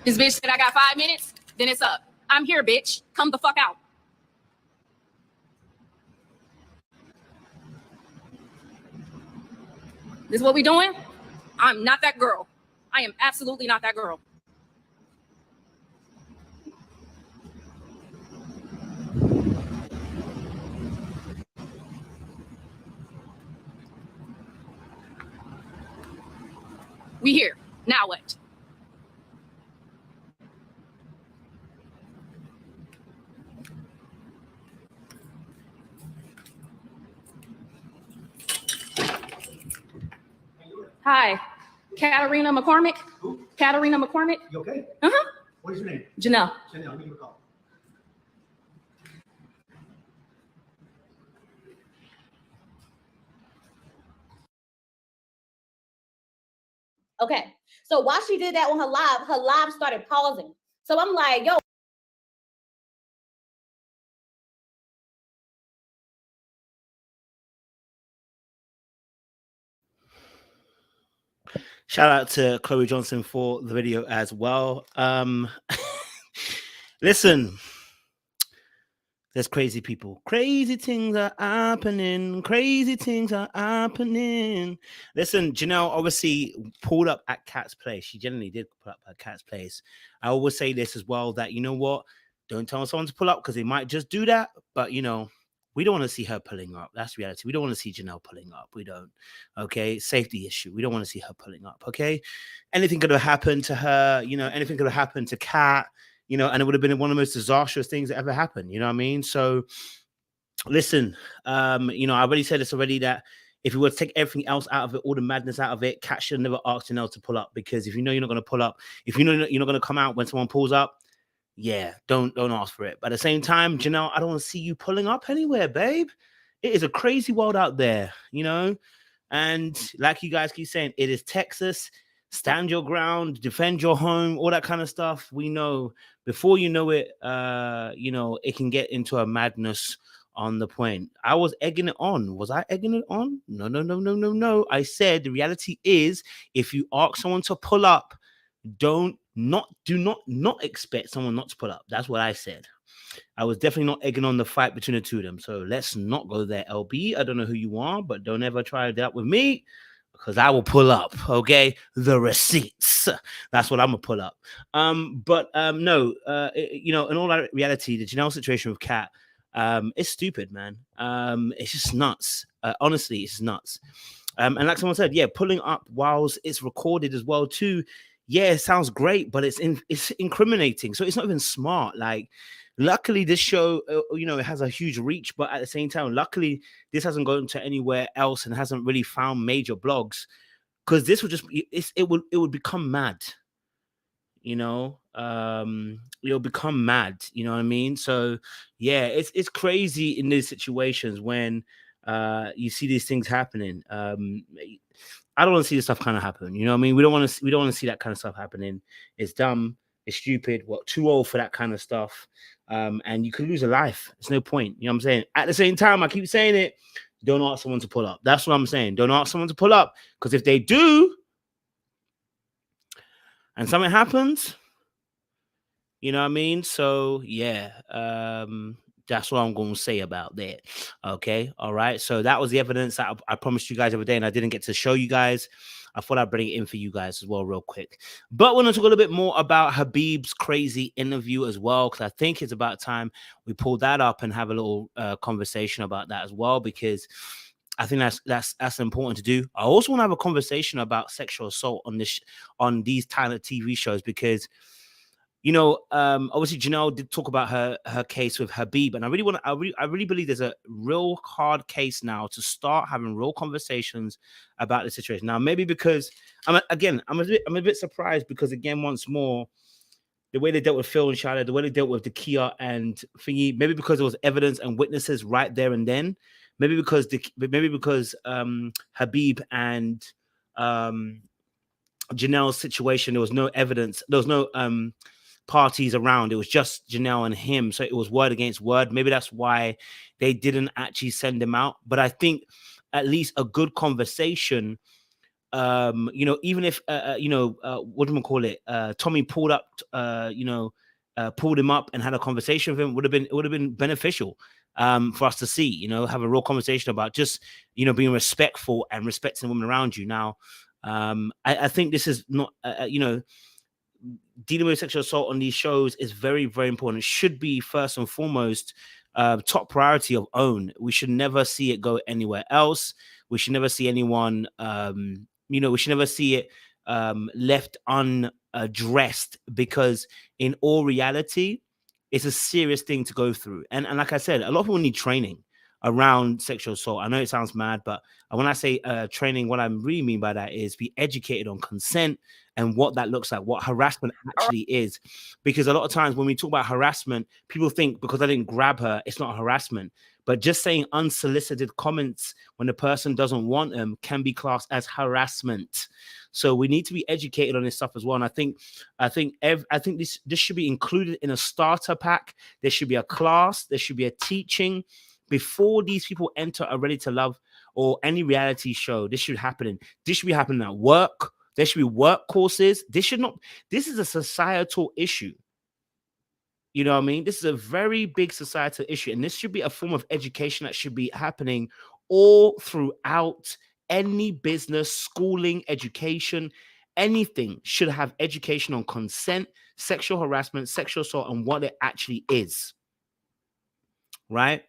This bitch said I got 5 minutes, then it's up. I'm here, bitch. Come the fuck out. This is what we doing? I'm not that girl. I am absolutely not that girl. We here. Now what? Hi. Katarina McCormick. Who? Katarina McCormick. You okay? Uh-huh. What is your name? Janelle. Janelle, let me give you a call. Okay. So while she did that on her live started pausing. So I'm like, yo. Shout out to Chloe Johnson for the video as well. Listen, there's crazy people. Crazy things are happening. Crazy things are happening. Listen, Janelle obviously pulled up at Kat's place. She generally did pull up at Kat's place. I always say this as well, that, you know what? Don't tell someone to pull up because they might just do that. But, you know, we don't want to see her pulling up. That's reality. We don't want to see Janelle pulling up. We don't. Okay. Safety issue. We don't want to see her pulling up. Okay. Anything could have happened to her. You know, anything could have happened to Kat. You know, and it would have been one of the most disastrous things that ever happened. You know what I mean? So listen, you know, I already said this already, that if we were to take everything else out of it, all the madness out of it, Kat should have never asked Janelle to pull up, because if you know you're not going to pull up, if you know you're not going to come out when someone pulls up, yeah, don't ask for it. But at the same time, Janelle, I don't want to see you pulling up anywhere, babe. It is a crazy world out there, you know? And like you guys keep saying, it is Texas. Stand your ground, defend your home, all that kind of stuff. We know before you know it, you know, it can get into a madness on the point. I was egging it on. Was I egging it on? No. I said the reality is, if you ask someone to pull up, do not expect someone not to pull up. That's what I said. I was definitely not egging on the fight between the two of them. So let's not go there, LB. I don't know who you are, but don't ever try that with me, because I will pull up, okay? The receipts. That's what I'm gonna pull up. No, you know, in all reality, the Janelle situation with Kat, it's stupid, man. It's just nuts. Honestly, it's nuts. And like someone said, yeah, pulling up whilst it's recorded as well too. Yeah, it sounds great, but it's incriminating. So it's not even smart. Like, luckily this show, you know, it has a huge reach, but at the same time, luckily this hasn't gone to anywhere else and hasn't really found major blogs, because this would just it would become mad. You know, it'll become mad. You know what I mean? So yeah, it's crazy in these situations when you see these things happening. I don't want to see this stuff kind of happen. You know what I mean? We don't want to see that kind of stuff happening. It's dumb. It's stupid. What, too old for that kind of stuff. And you could lose a life. It's no point. You know what I'm saying? At the same time, I keep saying it. Don't ask someone to pull up. That's what I'm saying. Don't ask someone to pull up, because if they do, and something happens, you know what I mean? So yeah, that's what I'm going to say about that. Okay. All right. So that was the evidence that I promised you guys every day, and I didn't get to show you guys. I thought I'd bring it in for you guys as well, real quick. But we're going to talk a little bit more about Habib's crazy interview as well, because I think it's about time we pull that up and have a little conversation about that as well, because I think that's important to do. I also want to have a conversation about sexual assault on these kind of TV shows, because, you know, obviously Janelle did talk about her case with Habib, and I really believe there's a real hard case now to start having real conversations about the situation. Now, maybe because I'm a bit surprised, because again, once more, the way they dealt with Phil and Charlotte, the way they dealt with the Kia and thingy, maybe because there was evidence and witnesses right there and then, maybe because Habib and Janelle's situation, there was no evidence, there was no parties around. It was just Janelle and him, so it was word against word. Maybe that's why they didn't actually send him out. But I think at least a good conversation you know, even if you know, what do we call it? Tommy pulled up, you know, pulled him up and had a conversation with him, it would have been beneficial for us to see, you know, have a real conversation about just, you know, being respectful and respecting the women around you. Now, I think this is not, you know, dealing with sexual assault on these shows is very, very important. It should be first and foremost top priority of OWN. We should never see it go anywhere else. We should never see anyone, you know, we should never see it left unaddressed, because in all reality, it's a serious thing to go through. And like I said, a lot of people need training around sexual assault. I know it sounds mad, but when I say training, what I really mean by that is be educated on consent and what that looks like, what harassment actually is. Because a lot of times when we talk about harassment, people think because I didn't grab her, it's not harassment. But just saying unsolicited comments when the person doesn't want them can be classed as harassment. So we need to be educated on this stuff as well. And I think this should be included in a starter pack. There should be a class. There should be a teaching before these people enter a Ready to Love or any reality show. This should happen. This should be happening at work. There should be work courses. This is a societal issue. You know what I mean? This is a very big societal issue. And this should be a form of education that should be happening all throughout any business, schooling, education, anything should have education on consent, sexual harassment, sexual assault, and what it actually is. Right?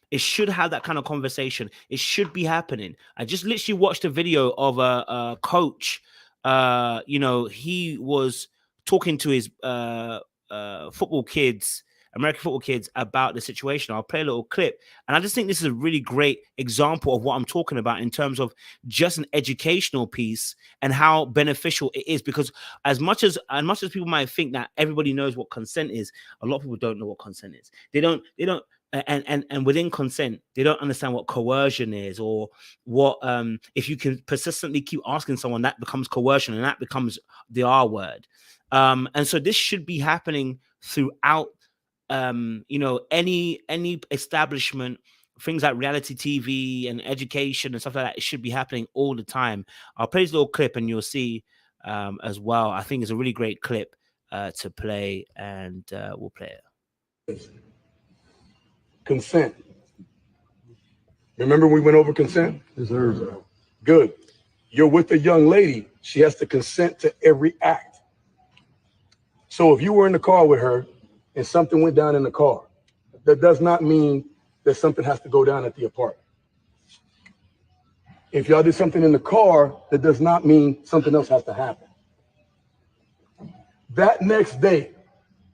It should have that kind of conversation. It should be happening. I just literally watched a video of a coach. You know, he was talking to his football kids, American football kids, about the situation. I'll play a little clip. And I just think this is a really great example of what I'm talking about in terms of just an educational piece and how beneficial it is. Because as much as people might think that everybody knows what consent is, a lot of people don't know what consent is. They don't and within consent, they don't understand what coercion is, or what if you can persistently keep asking someone, that becomes coercion, and that becomes the R word. And so this should be happening throughout you know, any establishment, things like reality TV and education and stuff like that. It should be happening all the time. I'll play this little clip and you'll see as well. I think it's a really great clip to play, and we'll play it. Consent. Remember we went over consent? Yes, sir. Good. You're with a young lady. She has to consent to every act. So if you were in the car with her and something went down in the car, that does not mean that something has to go down at the apartment. If y'all did something in the car, that does not mean something else has to happen. That next day,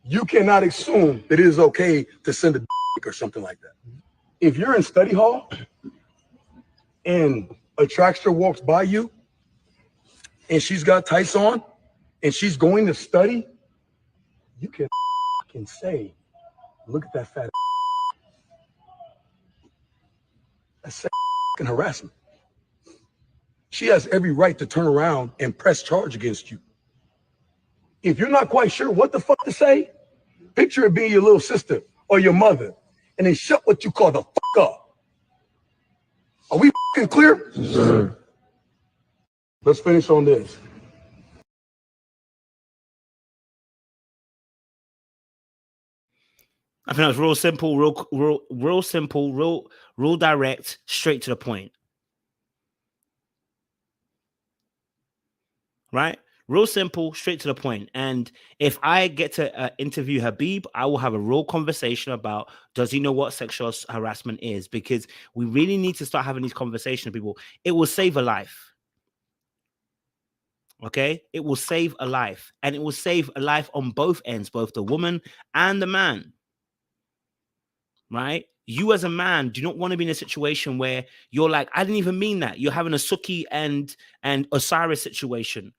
you cannot assume that it is okay to send a or something like that. If you're in study hall and a trackster walks by you and she's got tights on and she's going to study, you can say, look at that fat. That's harassment. She has every right to turn around and press charge against you. If you're not quite sure what the fuck to say, picture it being your little sister or your mother, and then shut what you call the fuck up. Are we fucking clear? Yes, sir. Let's finish on this. I think that's real simple, real simple, real direct, straight to the point. Right? Real simple, straight to the point. And if I get to interview Habib, I will have a real conversation about, does he know what sexual harassment is? Because we really need to start having these conversations with people. It will save a life. Okay? It will save a life. And it will save a life on both ends, both the woman and the man. Right? You as a man do not want to be in a situation where you're like, I didn't even mean that. You're having a Suki and Osiris situation.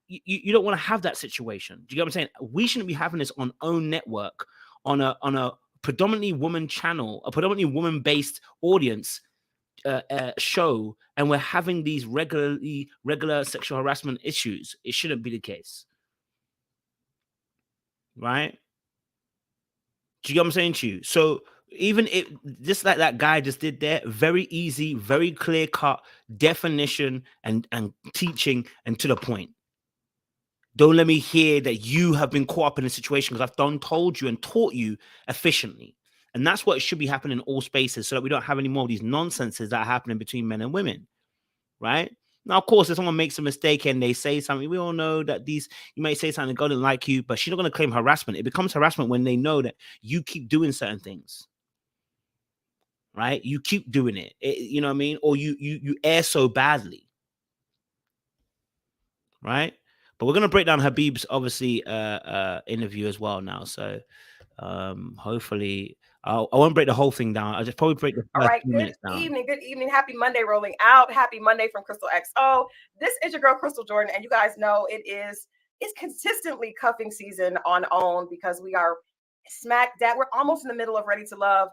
You don't want to have that situation. Do you get what I'm saying? We shouldn't be having this on OWN network, on a predominantly woman channel, a predominantly woman-based audience show, and we're having these regular sexual harassment issues. It shouldn't be the case. Right? Do you get what I'm saying to you? So Even it, just like that guy just did there, very easy, very clear cut definition and teaching and to the point. Don't let me hear that you have been caught up in a situation because I've told you and taught you efficiently. And that's what should be happening in all spaces so that we don't have any more of these nonsenses that are happening between men and women, right? Now, of course, if someone makes a mistake and they say something, we all know that you may say something, God didn't like you, but she's not going to claim harassment. It becomes harassment when they know that you keep doing certain things, right? You keep doing it, you know what I mean? Or you air so badly, right? But we're going to break down Habib's, obviously, interview as well now. So hopefully, I won't break the whole thing down. I'll just probably break the first few minutes down. Good evening. Happy Monday rolling out. Happy Monday from Crystal XO. This is your girl, Crystal Jordan. And you guys know it's consistently cuffing season on OWN because we are smack dab. We're almost in the middle of Ready to Love.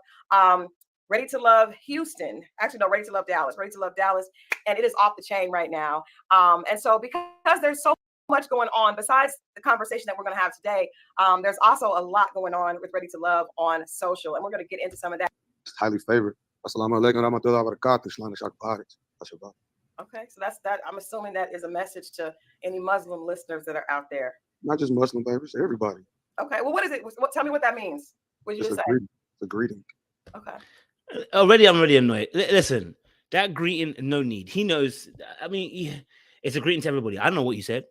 Ready to Love Houston. Actually, no, Ready to Love Dallas. Ready to Love Dallas. And it is off the chain right now. And so because there's so much going on besides the conversation that we're going to have today, there's also a lot going on with Ready to Love on social, and we're going to get into some of that. It's highly favored. Assalamu alaikum warahmatullahi wabarakatuh. Okay, so that's that. I'm assuming that is a message to any Muslim listeners that are out there. Not just Muslim babies, everybody. Okay, well, what is it? Tell me what that means. What did you just say? It's a greeting. Okay. I'm already annoyed. Listen, that greeting, no need. He knows. I mean, it's a greeting to everybody. I don't know what you said.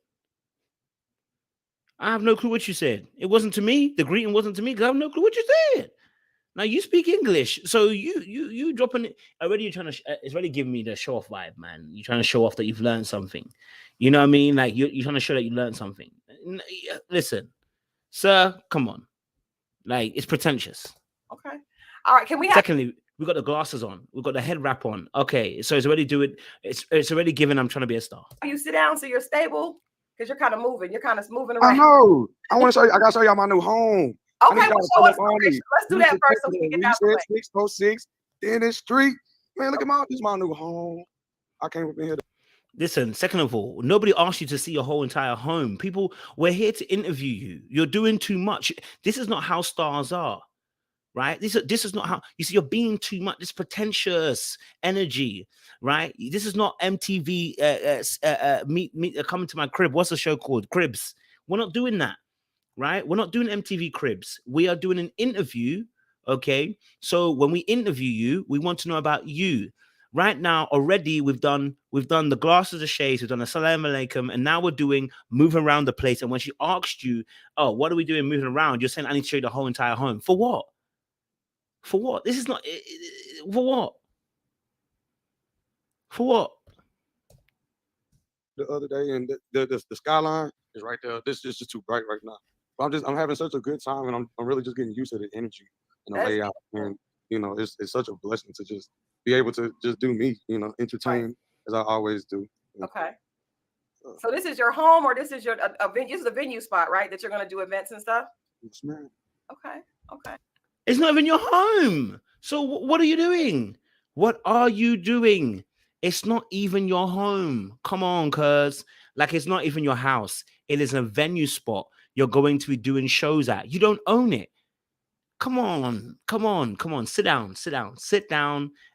I have no clue what you said. It wasn't to me. The greeting wasn't to me because I have no clue what you said. Now you speak English, so you dropping it already. You're trying to. It's already giving me the show off vibe, man. You're trying to show off that you've learned something. You know what I mean? Like you're trying to show that you learned something. Listen, sir, come on. Like it's pretentious. Okay. All right. Can we have? Secondly, we got the glasses on. We've got the head wrap on. Okay, so it's already doing. It's already given. I'm trying to be a star. You sit down so you're stable because you're kind of moving. You're kind of moving around. I know. I want to show you. I gotta show y'all my new home. Okay, well, show us. Let's do that first so we can get that way. 606 Dennis Street. Man, look at this is my new home. I came up in here. Listen, second of all, nobody asked you to see your whole entire home. People, we're here to interview you. You're doing too much. This is not how stars are, right? This is not how, you see, you're being too much. This pretentious energy, right? This is not MTV, coming to my crib. What's the show called? Cribs. We're not doing that. Right? We're not doing MTV Cribs. We are doing an interview. Okay. So when we interview you, we want to know about you. Right now, already we've done the glasses of shades, we've done the Assalamu alaikum, and now we're doing moving around the place. And when she asked you, oh, what are we doing moving around? You're saying I need to show you the whole entire home. For what? For what? This is not for what? For what? The other day, and the skyline is right there. This is just too bright right now. But I'm having such a good time, and I'm really just getting used to the energy and the layout. And you know, it's such a blessing to just be able to just do me, you know, entertain as I always do. Okay. So this is your home, or this is your venue? This is a venue spot, right? That you're going to do events and stuff. Yes, ma'am. Okay. Okay. It's not even your home. So what are you doing? What are you doing? It's not even your home. Come on, cuz. Like, it's not even your house. It is a venue spot you're going to be doing shows at. You don't own it. Come on. Sit down,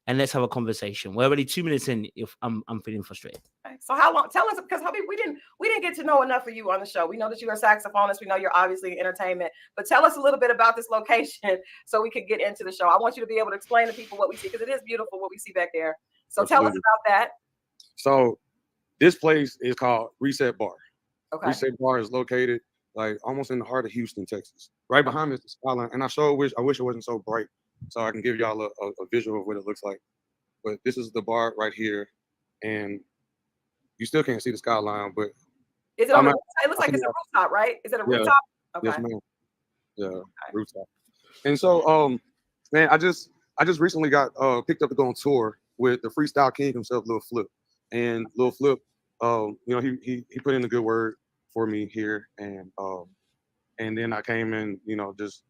and let's have a conversation. We're already 2 minutes in. If I'm feeling frustrated. Okay. So how long? Tell us, because Habib, we didn't get to know enough of you on the show. We know that you're a saxophonist. We know you're obviously in entertainment. But tell us a little bit about this location so we could get into the show. I want you to be able to explain to people what we see, because it is beautiful what we see back there. So tell us about that. So this place is called Reset Bar. Okay. Reset Bar is located like almost in the heart of Houston, Texas. Right behind me is the skyline. And I wish it wasn't so bright so I can give y'all a visual of what it looks like. But this is the bar right here. And you still can't see the skyline, but is it on it looks like it's a rooftop, right? Is it a rooftop? Okay. Yes, ma'am. Yeah, okay. Rooftop. And so man, I just recently got picked up to go on tour with the freestyle king himself, Lil Flip. And Lil Flip, you know, he put in a good word for me here, and then I came in, you know, just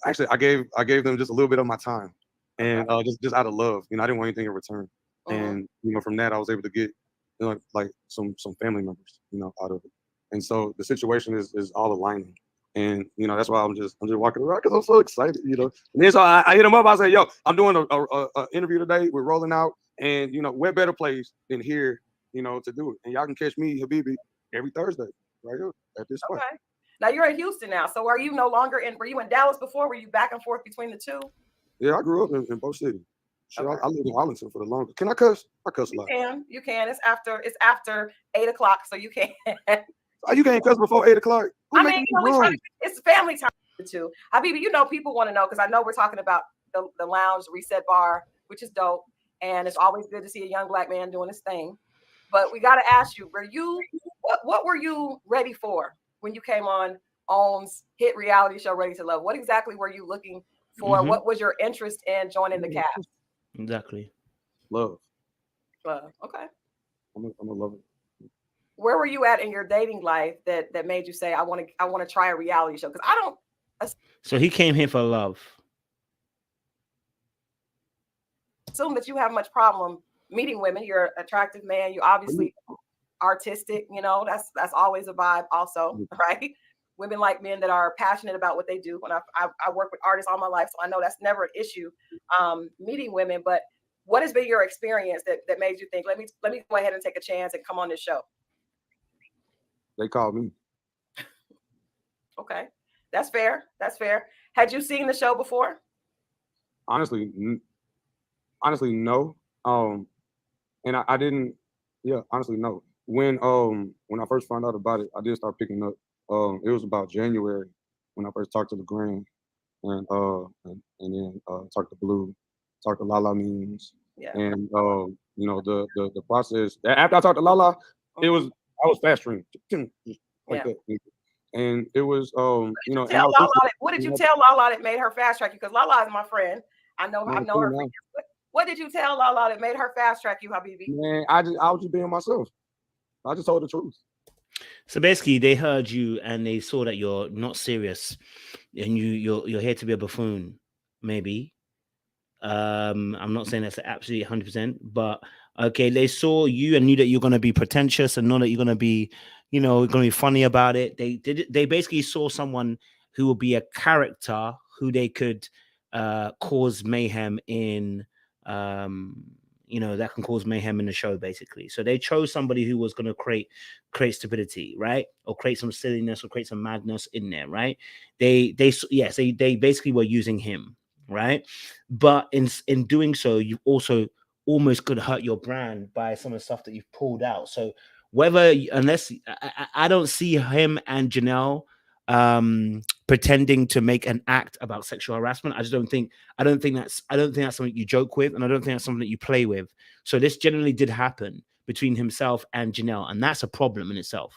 actually I gave them just a little bit of my time, and just out of love, you know, I didn't want anything in return, and you know, from that I was able to get, you know, like some family members, you know, out of it, and so the situation is all aligning, And that's why I'm just walking around because I'm so excited, And then so I hit him up. I said, "Yo, I'm doing a interview today. We're rolling out, and where better place than here, to do it. And y'all can catch me, Habibi, every Thursday right here at this spot." Okay. Now you're in Houston now, so are you no longer in? Were you in Dallas before? Were you back and forth between the two? Yeah, I grew up in both cities. Sure, Okay. I lived in Arlington for the longest. Can I cuss? I cuss a lot. You can. It's after 8 o'clock, so you can. Oh, you can't cuss before 8 o'clock. It's family time too. Habibi, people want to know because I know we're talking about the lounge reset bar, which is dope, and it's always good to see a young Black man doing his thing. But we got to ask you, what were you ready for when you came on OWN's hit reality show, Ready to Love? What exactly were you looking for? Mm-hmm. What was your interest in joining the cast? Exactly. Love. Okay. I'm a lover. Where were you at in your dating life that made you say, I want to try a reality show? Because I don't So he came here for love. assume that you have much problem meeting women. You're an attractive man. You obviously artistic. That's always a vibe. Also, right? Women like men that are passionate about what they do. When I work with artists all my life, so I know that's never an issue. Meeting women, but what has been your experience that made you think, let me go ahead and take a chance and come on this show? They called me. Okay, that's fair. Had you seen the show before? Honestly, no. And I didn't. Yeah, honestly, no. When I first found out about it, I did start picking up. It was about January when I first talked to the Grand, and then talked to Blue, talked to Lala Means, and the process. After I talked to Lala, I was fast trained, like that. And it was what did you tell Lala that made her fast track you? Because Lala is my friend. I know her. For years. What did you tell Lala that made her fast track you, Habibi? Man, I was just being myself. I just told the truth. So basically, they heard you and they saw that you're not serious, and you're here to be a buffoon. Maybe. I'm not saying that's absolutely 100%, but okay, they saw you and knew that you're gonna be pretentious and know that you're gonna be, gonna be funny about it. They basically saw someone who will be a character who they could cause mayhem in. That can cause mayhem in the show, basically. So they chose somebody who was going to create stability, right? Or create some silliness or create some madness in there, right? They basically were using him, right? But in doing so, you also almost could hurt your brand by some of the stuff that you've pulled out. So unless I don't see him and Janelle pretending to make an act about sexual harassment. I don't think that's something you joke with, and I don't think that's something that you play with. So this generally did happen between himself and Janelle, and that's a problem in itself.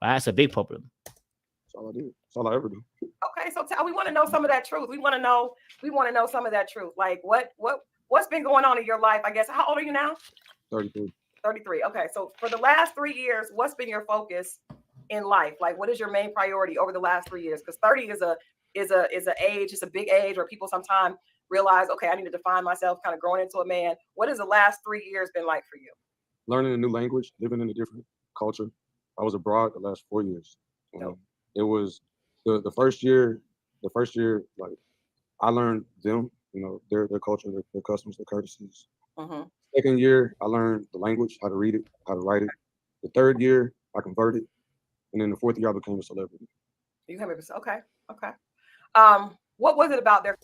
Right? That's a big problem. That's all I do. That's all I ever do. Okay, so we want to know some of that truth. We want to know some of that truth. Like what's been going on in your life? I guess. How old are you now? 33. 33. Okay, so for the last 3 years, what's been your focus in life? Like, what is your main priority over the last 3 years? Because 30 is a age. It's a big age where people sometimes realize, okay, I need to define myself, kind of growing into a man. What has the last 3 years been like for you? Learning a new language, living in a different culture. I was abroad the last 4 years. It was the first year. Like I learned them, their culture, their customs, their courtesies. Mm-hmm. Second year, I learned the language, how to read it, how to write it. The third year, I converted. And then the fourth year, I became a celebrity. You became okay. What was it about their?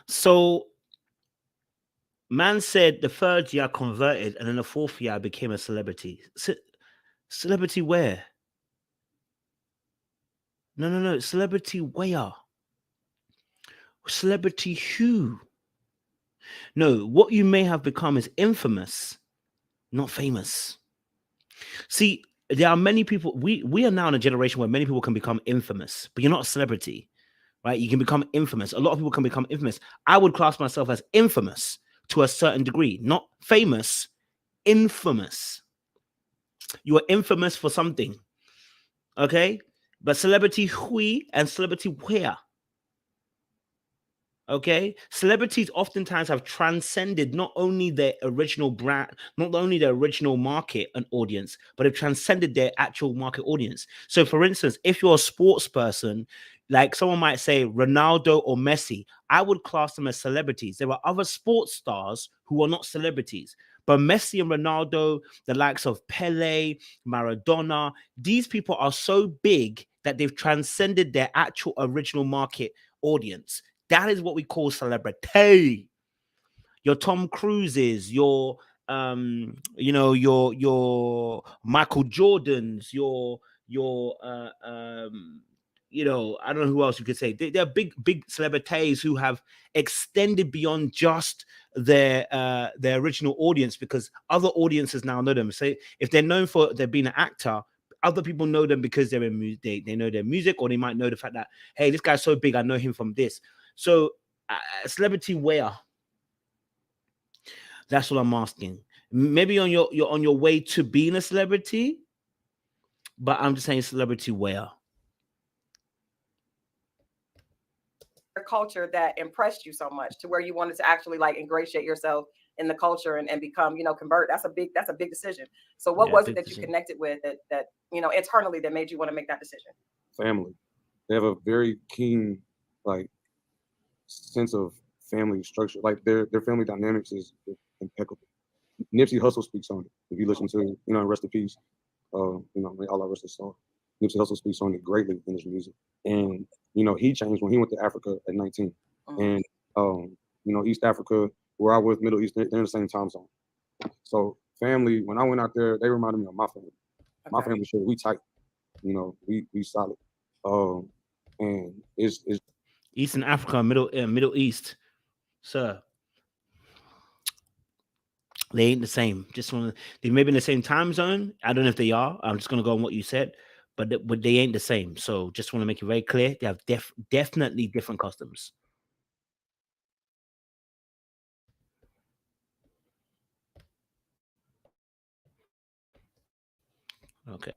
So, man said the third year I converted, and then the fourth year I became a celebrity. Celebrity where? No. Celebrity where? Celebrity who? No, what you may have become is infamous, not famous. See, there are many people. We are now in a generation where many people can become infamous, but you're not a celebrity, right? You can become infamous. A lot of people can become infamous. I would class myself as infamous to a certain degree, not famous, infamous. You are infamous for something, okay? But celebrity hui and celebrity where? Okay, celebrities oftentimes have transcended not only their original brand, not only their original market and audience, but have transcended their actual market audience. So, for instance, if you're a sports person, like someone might say Ronaldo or Messi, I would class them as celebrities. There are other sports stars who are not celebrities, but Messi and Ronaldo, the likes of Pele, Maradona, these people are so big that they've transcended their actual original market audience. That is what we call celebrity. Your Tom Cruises, your your Michael Jordans, your I don't know who else you could say. They're big celebrities who have extended beyond just their original audience, because other audiences now know them. Say if they're known for they're being an actor, other people know them because they're in music. They know their music, or they might know the fact that, hey, this guy's so big, I know him from this. So, celebrity where? That's what I'm asking. Maybe you're on your way to being a celebrity, but I'm just saying celebrity where? Culture that impressed you so much to where you wanted to actually like ingratiate yourself in the culture and become, convert. That's a big decision. So what was it that you connected with that internally that made you want to make that decision? Family. They have a very keen like sense of family structure. Like their family dynamics is impeccable. Nipsey Hussle speaks on it. If you listen to, Rest in Peace, may Allah rest his soul. Nipsey Hussle speaks on it greatly in his music. And, he changed when he went to Africa at 19. And, East Africa, where I was, Middle East, they're in the same time zone. So family, when I went out there, they reminded me of my family. Okay. My family, sure, we tight. We solid. And it's Eastern Africa, Middle East, sir. They ain't the same. They may be in the same time zone. I don't know if they are. I'm just gonna go on what you said, but they ain't the same. So just want to make it very clear. They have definitely different customs. Okay.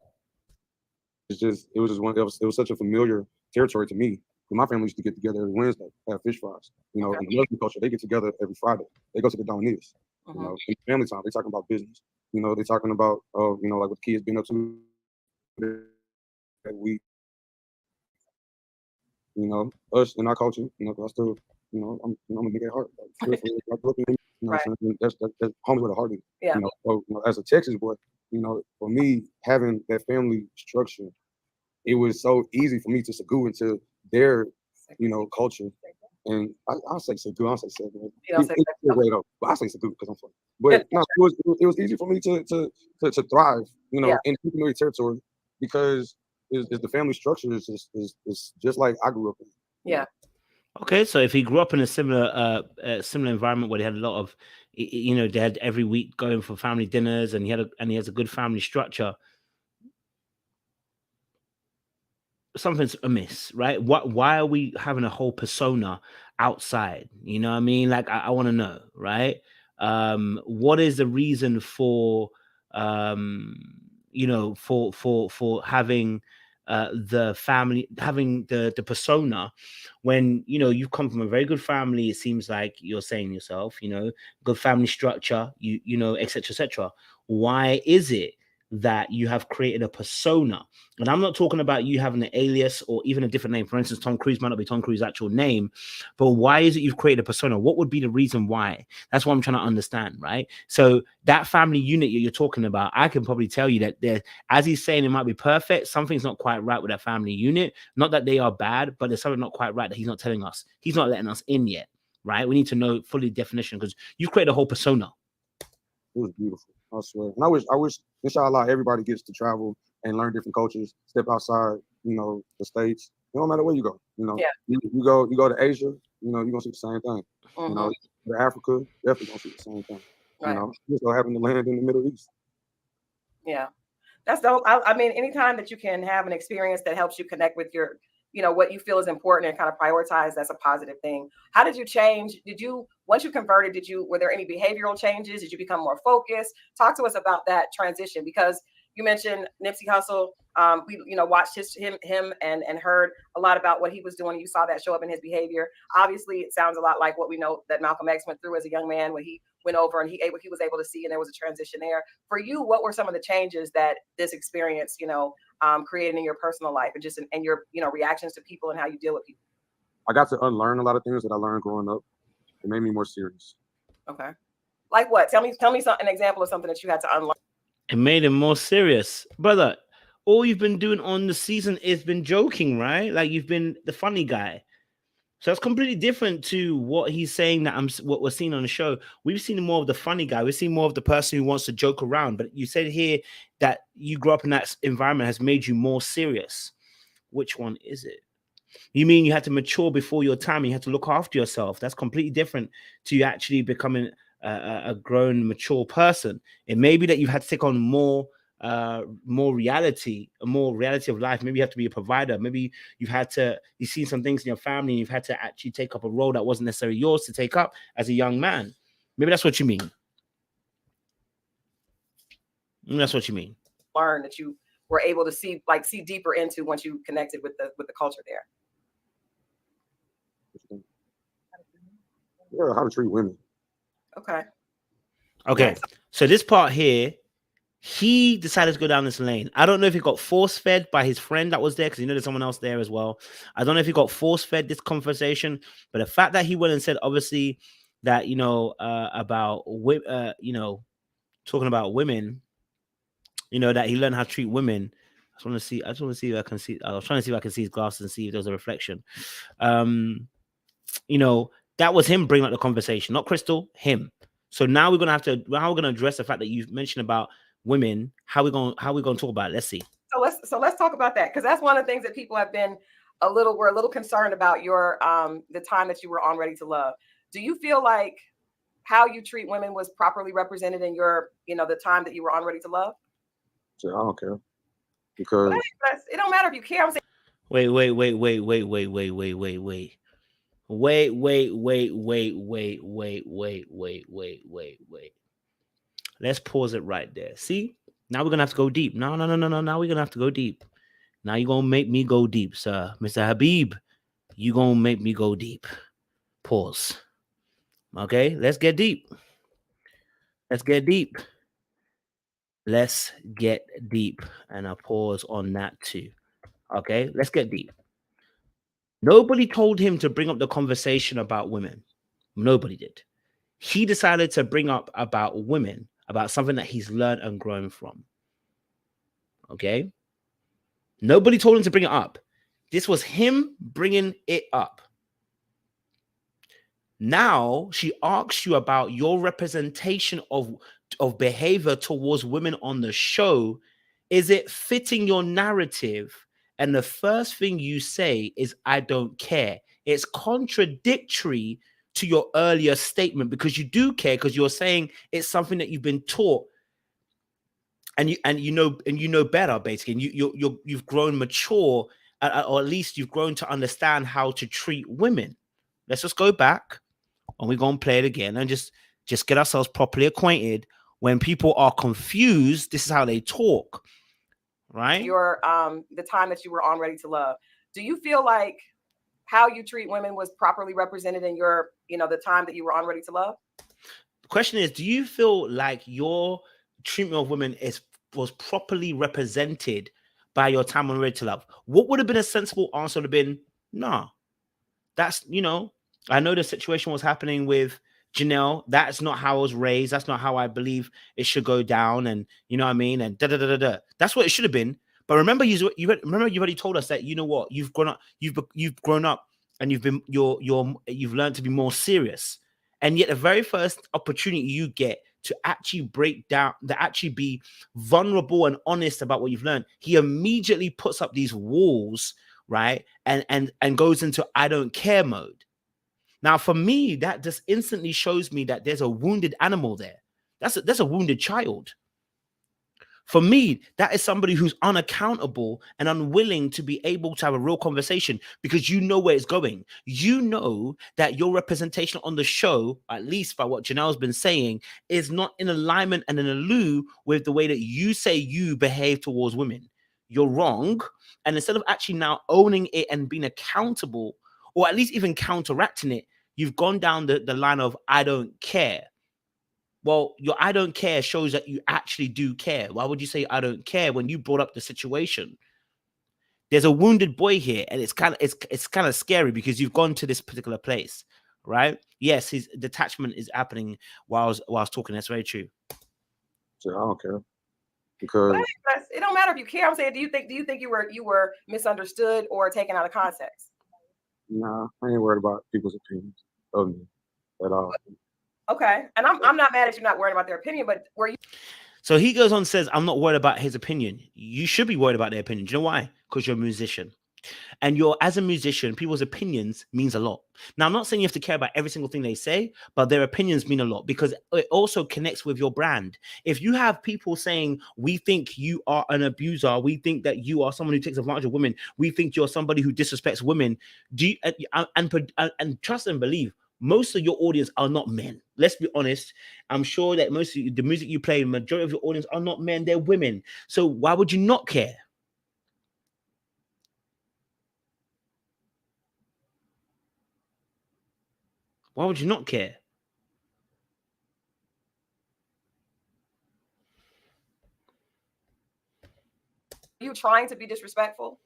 It was such a familiar territory to me. My family used to get together every Wednesday, have fish fries. In the Muslim culture, they get together every Friday. They go to the Dominicans. In family time, they talking about business. They talking about like what the kids been up to that week. Us in our culture, I still, I'm a nigga at heart. Right. That's home where the heart is. Yeah. So, as a Texas boy, for me having that family structure, it was so easy for me to segue into their, culture. And I'll say segue. I'll say segue. But I say segue because I'm funny. But no, it was easy for me to thrive, in familiar territory because the family structure is just like I grew up in. Yeah. Okay, so if he grew up in a similar environment where they had a lot of, they had every week going for family dinners, and he has a good family structure, something's amiss, right? Why are we having a whole persona outside? You know what I mean? Like I want to know, right? What is the reason for for having the family, having the persona, when you come from a very good family? It seems like you're saying yourself, good family structure, etc. Why is it that you have created a persona? And I'm not talking about you having an alias or even a different name. For instance, Tom Cruise might not be Tom Cruise's actual name, but why is it you've created a persona? What would be the reason why? That's what I'm trying to understand, right? So that family unit you're talking about, I can probably tell you that there, as he's saying, it might be perfect. Something's not quite right with that family unit. Not that they are bad, but there's something not quite right that he's not telling us. He's not letting us in yet, right? We need to know fully definition, because you've created a whole persona. It was beautiful, I swear. And I wish, inshallah, everybody gets to travel and learn different cultures, step outside, the states. No matter where you go, you go to Asia, you're gonna see the same thing. To Africa, definitely gonna see the same thing. Right. Just so happen to land in the Middle East. Yeah, that's the whole. I mean, anytime that you can have an experience that helps you connect with your, what you feel is important and kind of prioritize, that's a positive thing. How did you change? Once you converted, were there any behavioral changes? Did you become more focused? Talk to us about that transition, because You mentioned Nipsey Hussle. We, watched him and heard a lot about what he was doing. You saw that show up in his behavior. Obviously, it sounds a lot like what we know that Malcolm X went through as a young man when he went over and he was able to see, and there was a transition there. For you, what were some of the changes that this experience, created in your personal life and just in your, reactions to people and how you deal with people? I got to unlearn a lot of things that I learned growing up. It made me more serious. Okay. Like what? Tell me an example of something that you had to unlearn. It made him more serious. Brother, all you've been doing on the season is been joking, right? Like you've been the funny guy. So it's completely different to what he's saying what we're seeing on the show. We've seen more of the funny guy. We've seen more of the person who wants to joke around. But you said here that you grew up in that environment has made you more serious. Which one is it? You mean you had to mature before your time? You had to look after yourself. That's completely different to you actually becoming a grown, mature person. It may be that you've had to take on more reality of life. Maybe you have to be a provider. Maybe you've seen some things in your family and you've had to actually take up a role that wasn't necessarily yours to take up as a young man. Maybe that's what you mean. That's what you mean. Learn that you were able to see deeper into once you connected with the culture there. Yeah, how to treat women. Okay. Nice. So this part here, he decided to go down this lane. I don't know if he got force-fed by his friend that was there, because there's someone else there as well. I don't know if he got force-fed this conversation, but the fact that he went and said, obviously, that about talking about women, that he learned how to treat women. I just want to see if I can see. I was trying to see if I can see his glasses and see if there's a reflection. That was him bringing up the conversation, not Crystal, him. So now we're gonna address the fact that you've mentioned about women. How we gonna talk about it? Let's see. So let's talk about that, because that's one of the things that people have been a little concerned about your the time that you were on Ready to Love. Do you feel like how you treat women was properly represented in your the time that you were on Ready to Love? So I don't care, because it don't matter if you care. I'm saying. Wait. Let's pause it right there. See? Now we're gonna have to go deep. No. Now we're gonna have to go deep. Now you're gonna make me go deep, sir. Mr. Habib, you're gonna make me go deep. Pause. Okay, let's get deep. Let's get deep. And I'll pause on that too. Okay, let's get deep. Nobody told him to bring up the conversation about women. Nobody did. He decided to bring up about women, about something that he's learned and grown from. Okay? Nobody told him to bring it up. This was him bringing it up. Now, she asks you about your representation of behavior towards women on the show. Is it fitting your narrative? And the first thing you say is, I don't care. It's contradictory to your earlier statement, because you do care, because you're saying it's something that you've been taught and you know better, basically. And you've grown mature, or at least you've grown to understand how to treat women. Let's just go back and we're going to play it again and just get ourselves properly acquainted. When people are confused, this is how they talk. Right? Your the time that you were on Ready to Love. Do you feel like how you treat women was properly represented in your, the time that you were on Ready to Love? The question is, do you feel like your treatment of women was properly represented by your time on Ready to Love? What would have been a sensible answer? Would have been, nah. That's, I know the situation was happening with Janelle. That's not how I was raised. That's not how I believe it should go down. And you know what I mean? And That's what it should have been. But remember, you've already told us that, you've grown up, and you've learned to be more serious. And yet the very first opportunity you get to actually break down, to actually be vulnerable and honest about what you've learned, he immediately puts up these walls, right? And goes into I don't care mode. Now, for me, that just instantly shows me that there's a wounded animal there. That's a wounded child. For me, that is somebody who's unaccountable and unwilling to be able to have a real conversation, because you know where it's going. You know that your representation on the show, at least by what Janelle's been saying, is not in alignment and in a lieu with the way that you say you behave towards women. You're wrong. And instead of actually now owning it and being accountable, or at least even counteracting it, you've gone down the line of I don't care. Well, your I don't care shows that you actually do care. Why would you say I don't care when you brought up the situation? There's a wounded boy here, and it's kind of scary because you've gone to this particular place, right? Yes, his detachment is happening while I was talking. That's very true. So I don't care because It don't matter if you care. I'm saying, do you think you were misunderstood or taken out of context? nah, I ain't worried about people's opinions of me at all. Okay, and I'm not mad at you not worried about their opinion, but were you? So he goes on and says, I'm not worried about his opinion. You should be worried about their opinion. Do you know why? Because you're a musician. And as a musician, people's opinions means a lot. Now, I'm not saying you have to care about every single thing they say, but their opinions mean a lot because it also connects with your brand. If you have people saying, we think you are an abuser, we think that you are someone who takes advantage of women, we think you're somebody who disrespects women, and trust and believe, most of your audience are not men. Let's be honest. I'm sure that most of the music you play, the majority of your audience are not men, they're women. So why would you not care? Why would you not care? You trying to be disrespectful?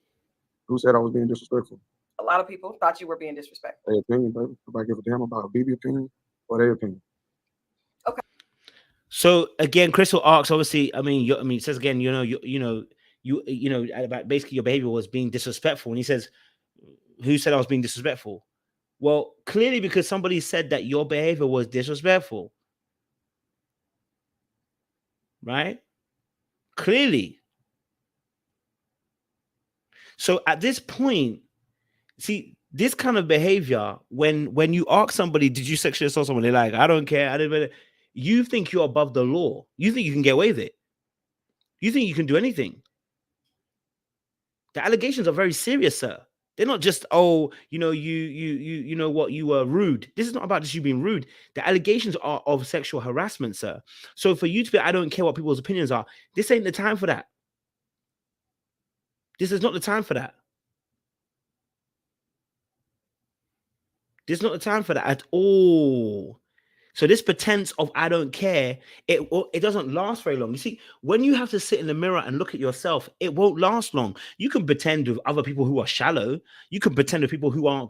Who said I was being disrespectful? A lot of people thought you were being disrespectful. Their opinion, baby. If I give a damn about Habibi opinion or their opinion. Okay. So again, Crystal asks, obviously, it says again, about basically your behavior was being disrespectful. And he says, who said I was being disrespectful? Well, clearly because somebody said that your behavior was disrespectful. Right? Clearly. So at this point, see, this kind of behavior, when you ask somebody, did you sexually assault someone? They're like, I don't care. You think you're above the law. You think you can get away with it. You think you can do anything. The allegations are very serious, sir. They're not just, you know what, you were rude. This is not about just you being rude. The allegations are of sexual harassment, sir. So for you to be, I don't care what people's opinions are, this ain't the time for that. This is not the time for that. This is not the time for that at all. So this pretense of I don't care, it doesn't last very long. You see, when you have to sit in the mirror and look at yourself, it won't last long. You can pretend with other people who are shallow. You can pretend with people who aren't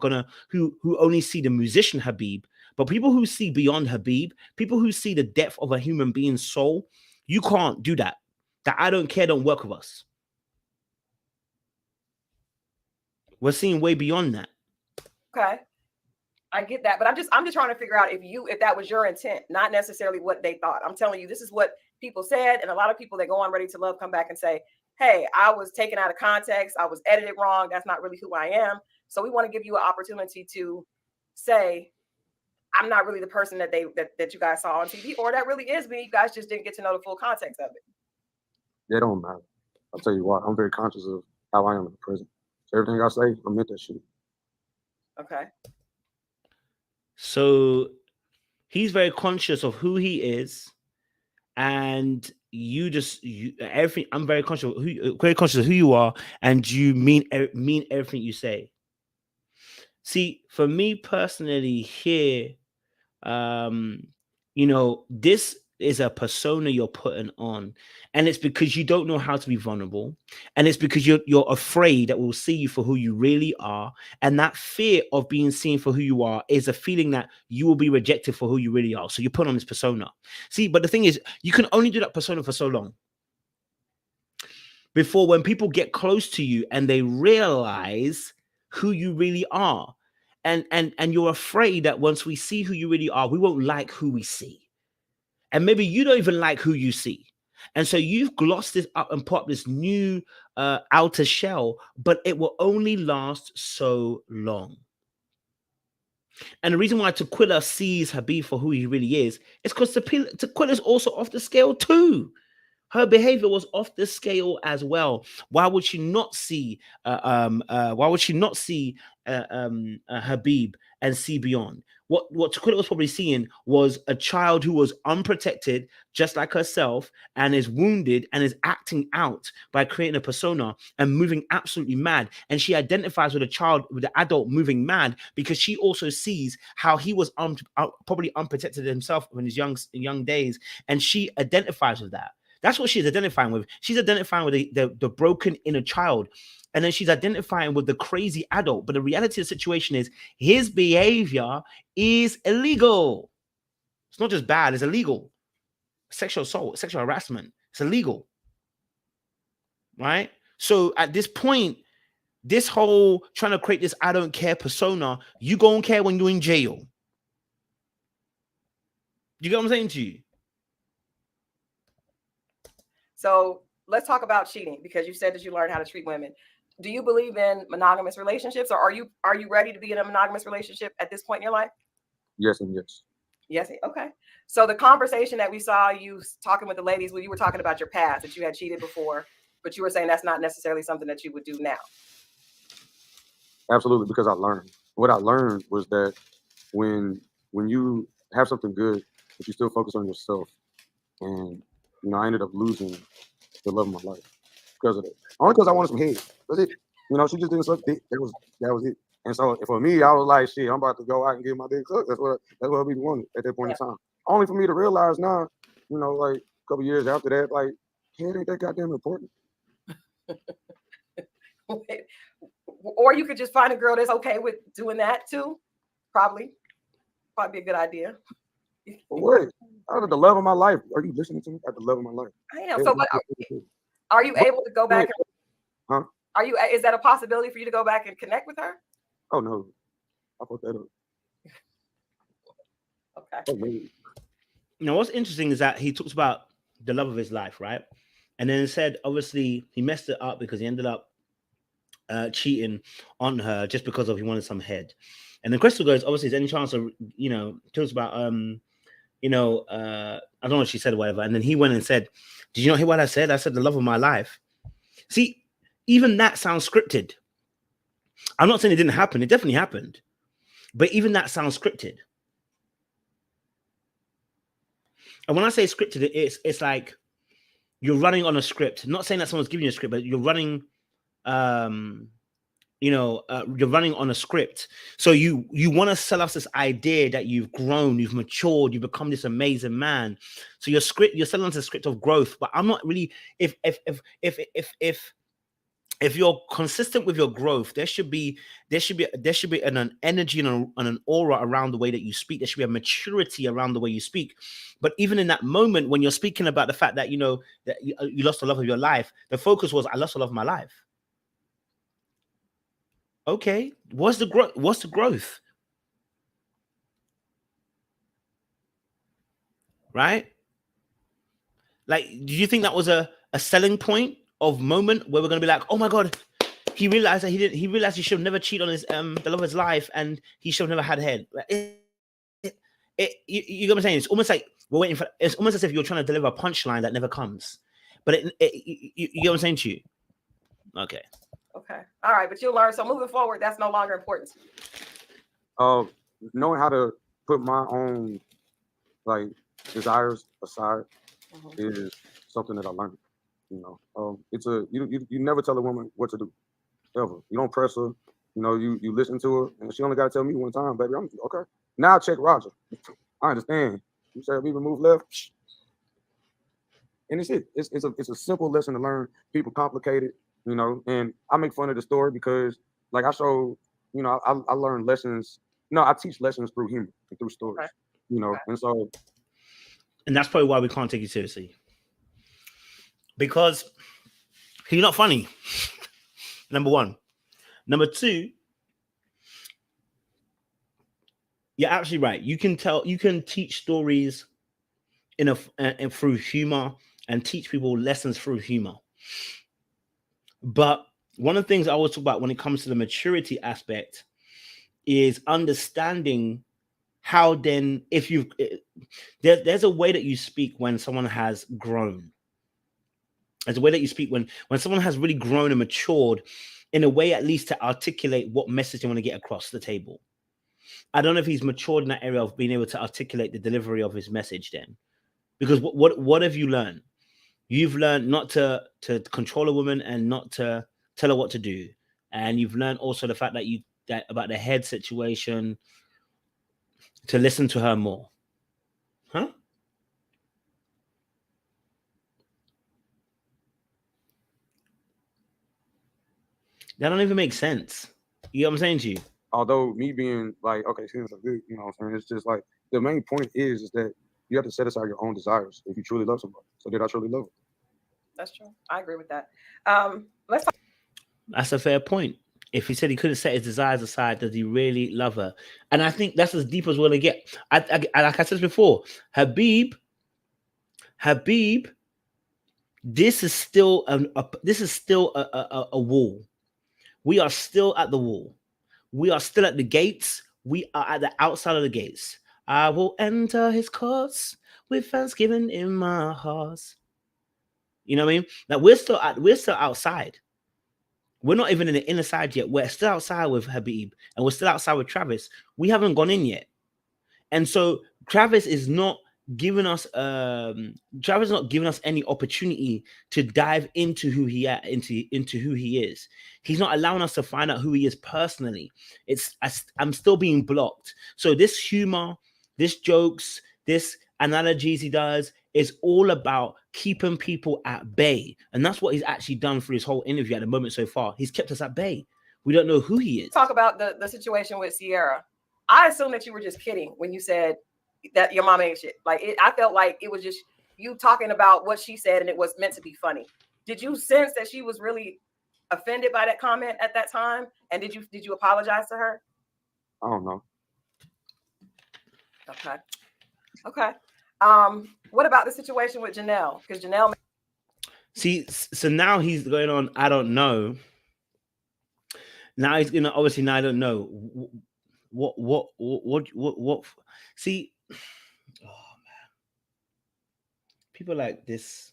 who only see the musician Habib. But people who see beyond Habib, people who see the depth of a human being's soul, you can't do that. That I don't care don't work with us. We're seeing way beyond that. Okay. I get that, but I'm just trying to figure out if that was your intent, not necessarily what they thought. I'm telling you, this is what people said, and a lot of people that go on Ready to Love come back and say, hey, I was taken out of context, I was edited wrong, that's not really who I am. So we want to give you an opportunity to say, I'm not really the person that you guys saw on TV, or that really is me. You guys just didn't get to know the full context of it. They don't matter. I'll tell you what, I'm very conscious of how I am in the prison. So everything I say, I meant that shit. Okay. So he's very conscious of who he is, and everything. I'm very conscious of who you are, and you mean everything you say. See, for me personally, here, this is a persona you're putting on, and it's because you don't know how to be vulnerable, and it's because you're afraid that we'll see you for who you really are, and that fear of being seen for who you are is a feeling that you will be rejected for who you really are. So you put on this persona. See, but the thing is, you can only do that persona for so long before when people get close to you and they realize who you really are, and you're afraid that once we see who you really are, we won't like who we see. And maybe you don't even like who you see. And so you've glossed this up and put up this new outer shell, but it will only last so long. And the reason why Tequila sees Habib for who he really is because Tequila is also off the scale too. Her behavior was off the scale as well. Why would she not see? Why would she not see Habib and see beyond? What Taquilla was probably seeing was a child who was unprotected, just like herself, and is wounded and is acting out by creating a persona and moving absolutely mad. And she identifies with a child, with the adult moving mad, because she also sees how he was probably unprotected himself in his young days, and she identifies with that. That's what she's identifying with. She's identifying with the broken inner child. And then she's identifying with the crazy adult. But the reality of the situation is his behavior is illegal. It's not just bad, it's illegal. Sexual assault, sexual harassment, it's illegal. Right? So at this point, this whole trying to create this I don't care persona, you gonna care when you're in jail. You get what I'm saying to you? So let's talk about cheating, because you said that you learned how to treat women. Do you believe in monogamous relationships, or are you ready to be in a monogamous relationship at this point in your life? Yes and yes. Yes. Okay. So the conversation that we saw you talking with the ladies, when you were talking about your past, that you had cheated before, but you were saying that's not necessarily something that you would do now. Absolutely, because I learned. What I learned was that when you have something good, but you still focus on yourself, and I ended up losing the love of my life because of it. Only because I wanted some head. That's it. She just didn't suck dick. That was it. And so for me, I was like, shit, I'm about to go out and get my dick sucked. That's what I really wanted at that point in time. Only for me to realize now, like a couple years after that, like, head ain't that goddamn important. Or you could just find a girl that's okay with doing that too. Probably be a good idea. What? Out of the love of my life. Are you listening to me? At the love of my life. I am. So, but are you able to go back? Huh? Is that a possibility for you to go back and connect with her? Oh no, I fucked that up. Okay. Oh, maybe. What's interesting is that he talks about the love of his life, right? And then it said, obviously, he messed it up because he ended up cheating on her just because he wanted some head. And then Crystal goes, obviously, is there any chance of, talks about, I don't know what she said or whatever. And then he went and said, did you not hear what I said? I said the love of my life. See, even that sounds scripted. I'm not saying it didn't happen. It definitely happened. But even that sounds scripted. And when I say scripted, it's like you're running on a script. Not saying that someone's giving you a script, but you're running, you're running on a script. So you want to sell us this idea that you've grown, you've matured, you've become this amazing man. So you're selling us a script of growth. But I'm not really. If you're consistent with your growth, there should be an energy and an aura around the way that you speak. There should be a maturity around the way you speak. But even in that moment, when you're speaking about the fact that that you lost the love of your life, the focus was, I lost the love of my life. Okay, what's the growth? What's the growth? Right? Like, do you think that was a selling point of moment where we're gonna be like, oh my god, he realized that he realized he should have never cheated on his the love of his life, and he should have never had head. You know what I'm saying? It's almost like we're waiting for. It's almost as if you're trying to deliver a punchline that never comes. But you know what I'm saying to you? Okay. Okay. All right, but you'll learn. So moving forward, that's no longer important. Knowing how to put my own desires aside is something that I learned. It's you never tell a woman what to do, ever. You don't press her. You listen to her, and she only got to tell me one time, baby. I'm okay. Now check Roger. I understand. You said we even move left, and it's it. It's a simple lesson to learn. People complicate it, And I make fun of the story because, I show, I learn lessons. I teach lessons through humor and through stories. Right. And that's probably why we can't take you seriously. Because you're not funny. Number one. Number two, you're absolutely right. You can teach stories and through humor and teach people lessons through humor. But one of the things I always talk about when it comes to the maturity aspect is understanding how then, if there's a way that you speak when someone has grown. There's a way that you speak when someone has really grown and matured in a way, at least to articulate what message they want to get across the table. I don't know if he's matured in that area of being able to articulate the delivery of his message then. Because what have you learned? You've learned not to control a woman and not to tell her what to do. And you've learned also the fact that about the head situation, to listen to her more. Huh? That don't even make sense. You know what I'm saying to you? Although me being like, okay, seems like good, you know what I'm saying? It's just like the main point is that you have to set aside your own desires if you truly love somebody. So did I truly love her? That's true. I agree with that. Let's talk. That's a fair point. If he said he couldn't set his desires aside, does he really love her? And I think that's as deep as we're gonna get. I like I said before, Habib, this is still a wall. We are still at the wall. We are still at the gates. We are at the outside of the gates. I will enter his courts with thanksgiving in my heart. You know what I mean? Like we're still outside. We're not even in the inner side yet. We're still outside with Habib, and we're still outside with Travis. We haven't gone in yet. And so Travis is not giving us any opportunity to dive into who he into who he is. He's not allowing us to find out who he is personally. I'm still being blocked. So this humor, this jokes, this analogies he does is all about keeping people at bay. And that's what he's actually done for his whole interview at the moment so far. He's kept us at bay. We don't know who he is. Talk about the situation with Sierra. I assume that you were just kidding when you said that your mom ain't shit. I felt like it was just you talking about what she said and it was meant to be funny. Did you sense that she was really offended by that comment at that time? And did you apologize to her? I don't know. Okay. What about the situation with Janelle? Because Janelle. See, so now he's going on, I don't know. Now he's gonna obviously now I don't know. What see, oh man, people like this,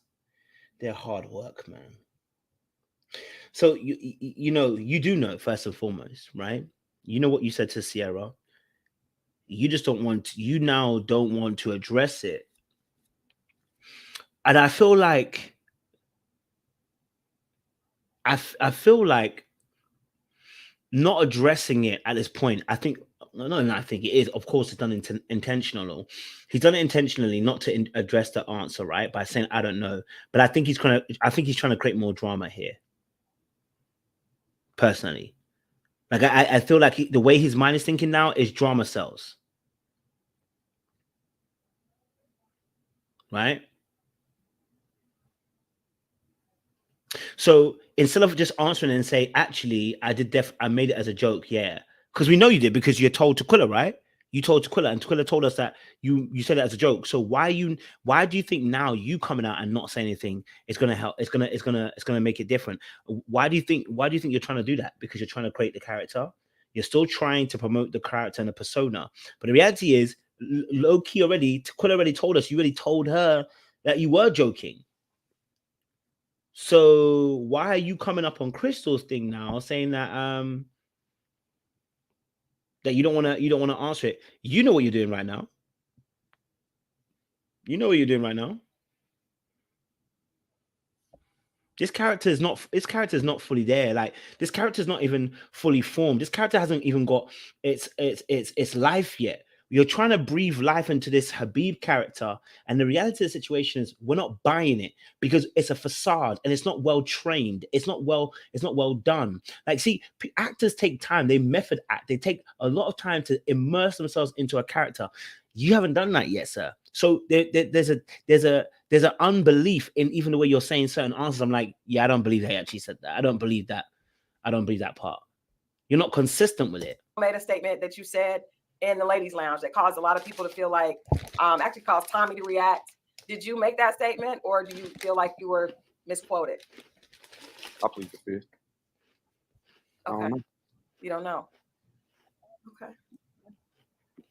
they're hard work, man. So you do know first and foremost, right? You know what you said to Sierra. You just don't want to address it. And I feel like I feel like not addressing it at this point, I think it is. Of course, it's done intentional. He's done it intentionally, not to address the answer, right? By saying I don't know. But I think he's trying to create more drama here. Personally, like I feel like the way his mind is thinking now is drama sells, right? So instead of just answering and say, actually, I made it as a joke, yeah. Because we know you did, because you're told Tequila, right? You told Tequila, and Tequila told us that you said it as a joke. So why do you think now you coming out and not saying anything is gonna help? It's gonna make it different. Why do you think you're trying to do that? Because you're trying to create the character. You're still trying to promote the character and the persona. But the reality is, low key already, Tequila already told us, you already told her that you were joking. So why are you coming up on Crystal's thing now, saying that that you don't want to answer it? You know what you're doing right now. You know what you're doing right now. This character is not fully there. Like, this character is not even fully formed. This character hasn't even got its life yet. You're trying to breathe life into this Habib character, and the reality of the situation is we're not buying it because it's a facade and it's not well trained. It's not well done. Like, see, actors take time. They method act. They take a lot of time to immerse themselves into a character. You haven't done that yet, sir. So there's an unbelief in even the way you're saying certain answers. I'm like, yeah, I don't believe they actually said that. I don't believe that. I don't believe that part. You're not consistent with it. Made a statement that you said in the ladies' lounge that caused a lot of people to feel like, actually caused Tommy to react. Did you make that statement, or do you feel like you were misquoted? I plead the fifth. Okay. You don't know. Okay.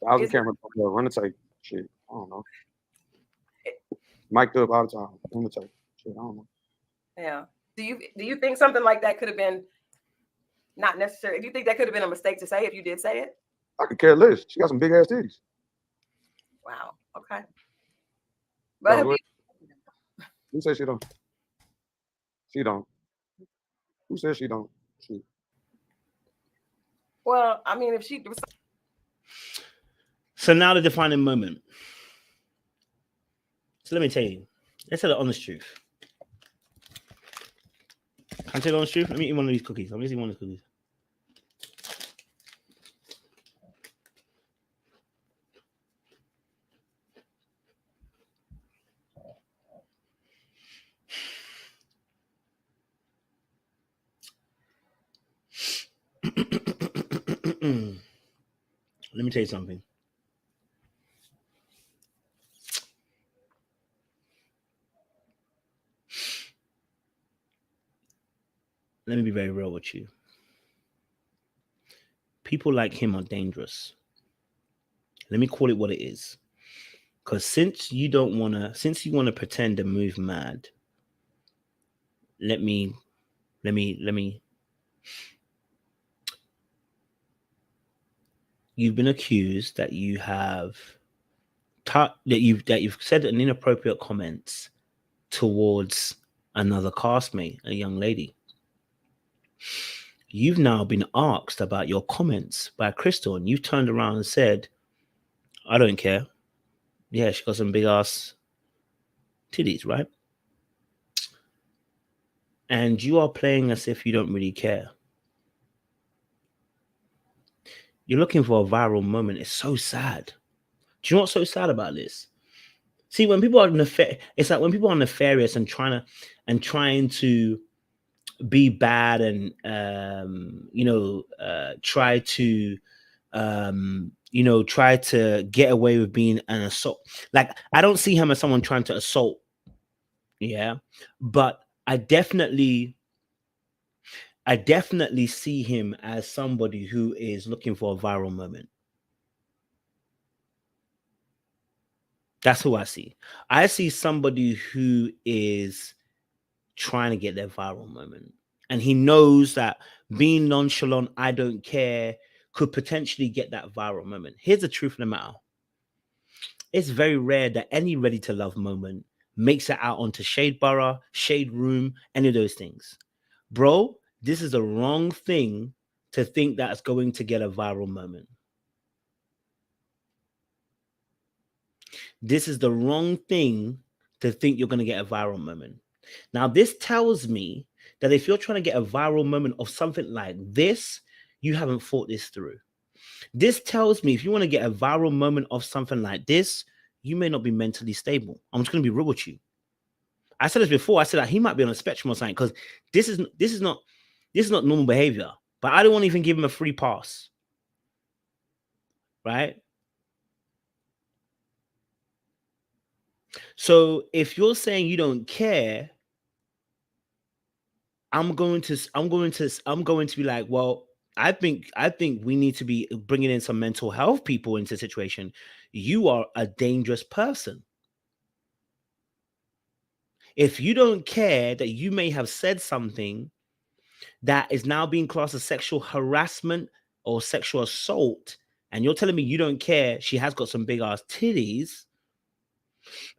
I was on camera, run the tape. Shit, I don't know. Mic'd up all the time. Run the tape. Shit, I don't know. Yeah. Do you think something like that could have been not necessary? Do you think that could have been a mistake to say if you did say it? I could care less. She got some big ass titties. Wow. Okay. But No, Habib, who says she don't? She don't. Who says she don't? She. well, I mean, if she was So now the defining moment. So let me tell you. Let's tell the honest truth. Can I tell the honest truth? Let me eat one of these cookies. I'm just eating one of the cookies. Let me tell you something. Let me be very real with you. People like him are dangerous. Let me call it what it is. Because since you want to pretend and move mad, let me you've been accused that you have that you've said an inappropriate comments towards another castmate, a young lady. You've now been asked about your comments by Crystal, and you've turned around and said, I don't care. Yeah, she got some big ass titties, right? And you are playing as if you don't really care. You're looking for a viral moment. It's so sad. Do you know what's so sad about this? See, when people are it's like when people are nefarious and trying to be bad and try to get away with being an assault. Like, I don't see him as someone trying to assault. Yeah, but I definitely see him as somebody who is looking for a viral moment. That's who I see. I see somebody who is trying to get their viral moment. And he knows that being nonchalant, I don't care, could potentially get that viral moment. Here's the truth of the matter. It's very rare that any ready to love moment makes it out onto Shade Borough, Shade Room, any of those things. Bro, this is the wrong thing to think that's going to get a viral moment. This is the wrong thing to think you're going to get a viral moment. Now, this tells me that if you're trying to get a viral moment of something like this, you haven't thought this through. This tells me if you want to get a viral moment of something like this, you may not be mentally stable. I'm just going to be real with you. I said this before. I said that he might be on a spectrum or something, because this is not normal behavior. But I don't want to even give him a free pass. Right? So if you're saying you don't care, I'm going to be like, well, I think we need to be bringing in some mental health people into the situation. You are a dangerous person. If you don't care that you may have said something that is now being classed as sexual harassment or sexual assault, and you're telling me you don't care, she has got some big ass titties,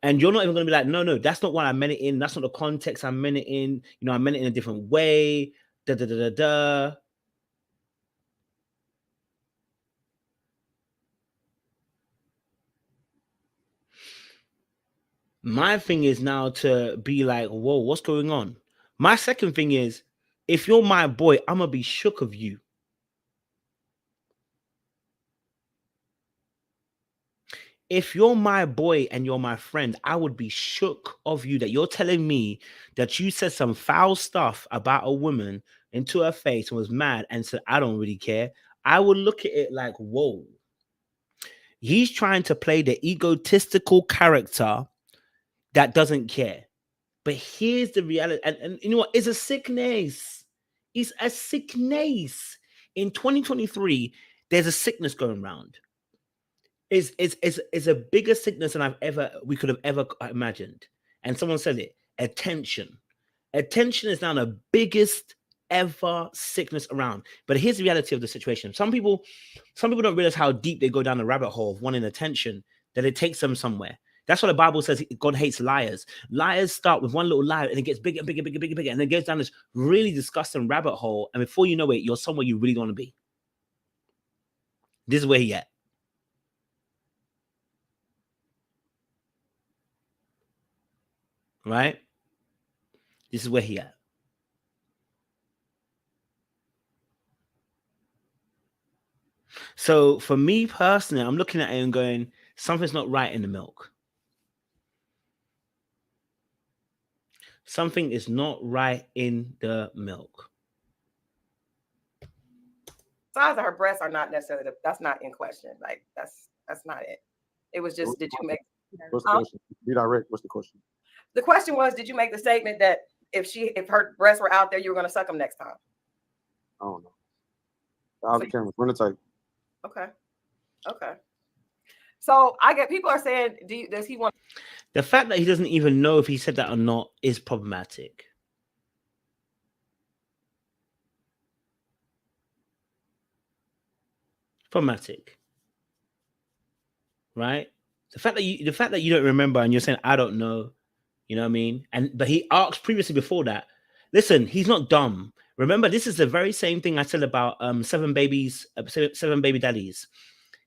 and you're not even going to be like, no, that's not what I meant it in. That's not the context I meant it in. You know, I meant it in a different way. Da da da da da. My thing is now to be like, whoa, what's going on? My second thing is, if you're my boy, I'm going to be shook of you. If you're my boy and you're my friend, I would be shook of you that you're telling me that you said some foul stuff about a woman into her face and was mad and said, I don't really care. I would look at it like, whoa. He's trying to play the egotistical character that doesn't care. But here's the reality. And you know what? It's a sickness. It's a sickness. In 2023, there's a sickness going around. It's a bigger sickness than we could have ever imagined. And someone said it, attention. Attention is now the biggest ever sickness around. But here's the reality of the situation. Some people don't realize how deep they go down the rabbit hole of wanting attention, that it takes them somewhere. That's what the Bible says. God hates liars. Liars start with one little lie and it gets bigger and bigger, bigger, bigger, bigger. And it goes down this really disgusting rabbit hole. And before you know it, you're somewhere you really want to be. This is where he at. Right? This is where he at. So for me personally, I'm looking at it and going, something's not right in the milk. Something is not right in the milk. Size of her breasts are not necessarily, that's not in question. Like that's not it. It was just, did you make, What's the question? Be direct. What's the question? the question was, did you make the statement that if her breasts were out there, you were going to suck them next time? I don't know. Out the camera. Run the tape. Okay. Okay. So I get, people are saying, does he want? The fact that he doesn't even know if he said that or not is problematic. Problematic. Right? The fact that you don't remember and you're saying, I don't know, you know what I mean? But he asked previously before that. Listen, he's not dumb. Remember, this is the very same thing I said about seven baby daddies.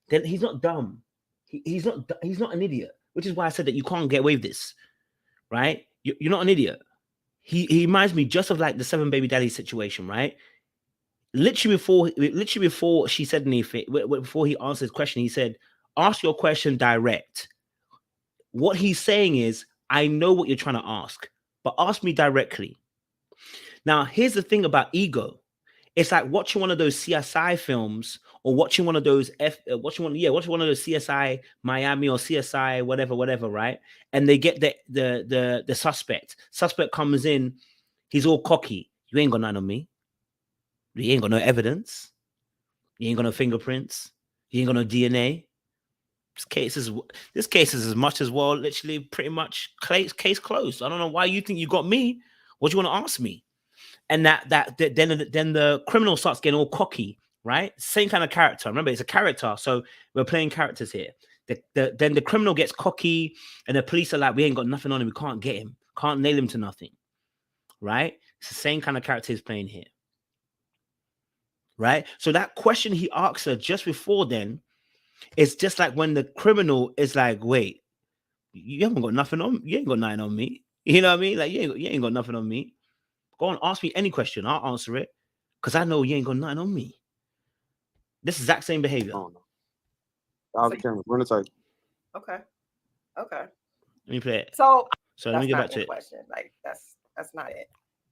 Then he's not dumb. He's not an idiot, which is why I said that you can't get away with this, right? You're not an idiot. He reminds me just of like the seven baby daddy situation, right? Literally before she said anything, before he answered his question, he said, ask your question direct. What he's saying is, I know what you're trying to ask, but ask me directly. Now, here's the thing about ego. It's like watching one of those CSI films or watching one of those watching one of those CSI Miami or CSI whatever, right? And they get the suspect. Suspect comes in, he's all cocky. You ain't got nothing on me. You ain't got no evidence. You ain't got no fingerprints. You ain't got no DNA. This case is as much as, well, literally pretty much case closed. I don't know why you think you got me. What do you want to ask me? And then the criminal starts getting all cocky, right? Same kind of character. Remember, it's a character, so we're playing characters here. Then the criminal gets cocky, and the police are like, we ain't got nothing on him. We can't get him. Can't nail him to nothing, right? It's the same kind of character he's playing here, right? So that question he asks her just before then, it's just like when the criminal is like, wait, you haven't got nothing on me. You ain't got nothing on me. You know what I mean? Like, you ain't got nothing on me. Go on, ask me any question. I'll answer it because I know you ain't got nothing on me. This exact same behavior. Oh, no. Out the camera. Run the tape. Okay. Okay. Let me play it. So let me get back to it. Question. Like that's not it.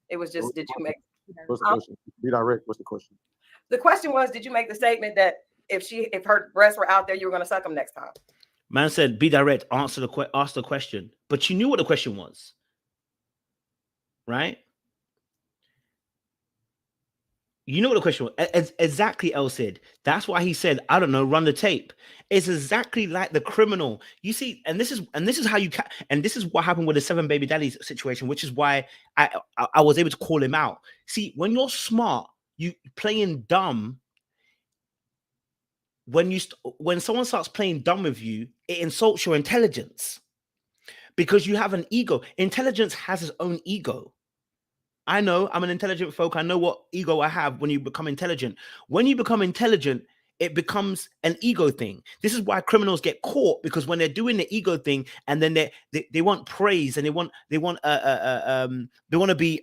It was just, did you make? What's the question? Be direct. What's the question? The question was, did you make the statement that if her breasts were out there, you were going to suck them next time? Man said, be direct. Ask the question. But you knew what the question was, right? You know what the question was. Exactly, El said. That's why he said, I don't know, run the tape. It's exactly like the criminal. You see, and this is how you and this is what happened with the seven baby daddies situation, which is why I was able to call him out. See, when you're smart, you playing dumb. When someone starts playing dumb with you, it insults your intelligence because you have an ego. Intelligence has its own ego. I know I'm an intelligent folk. I know what ego I have when you become intelligent. When you become intelligent, it becomes an ego thing. This is why criminals get caught, because when they're doing the ego thing and then they want praise and they want to be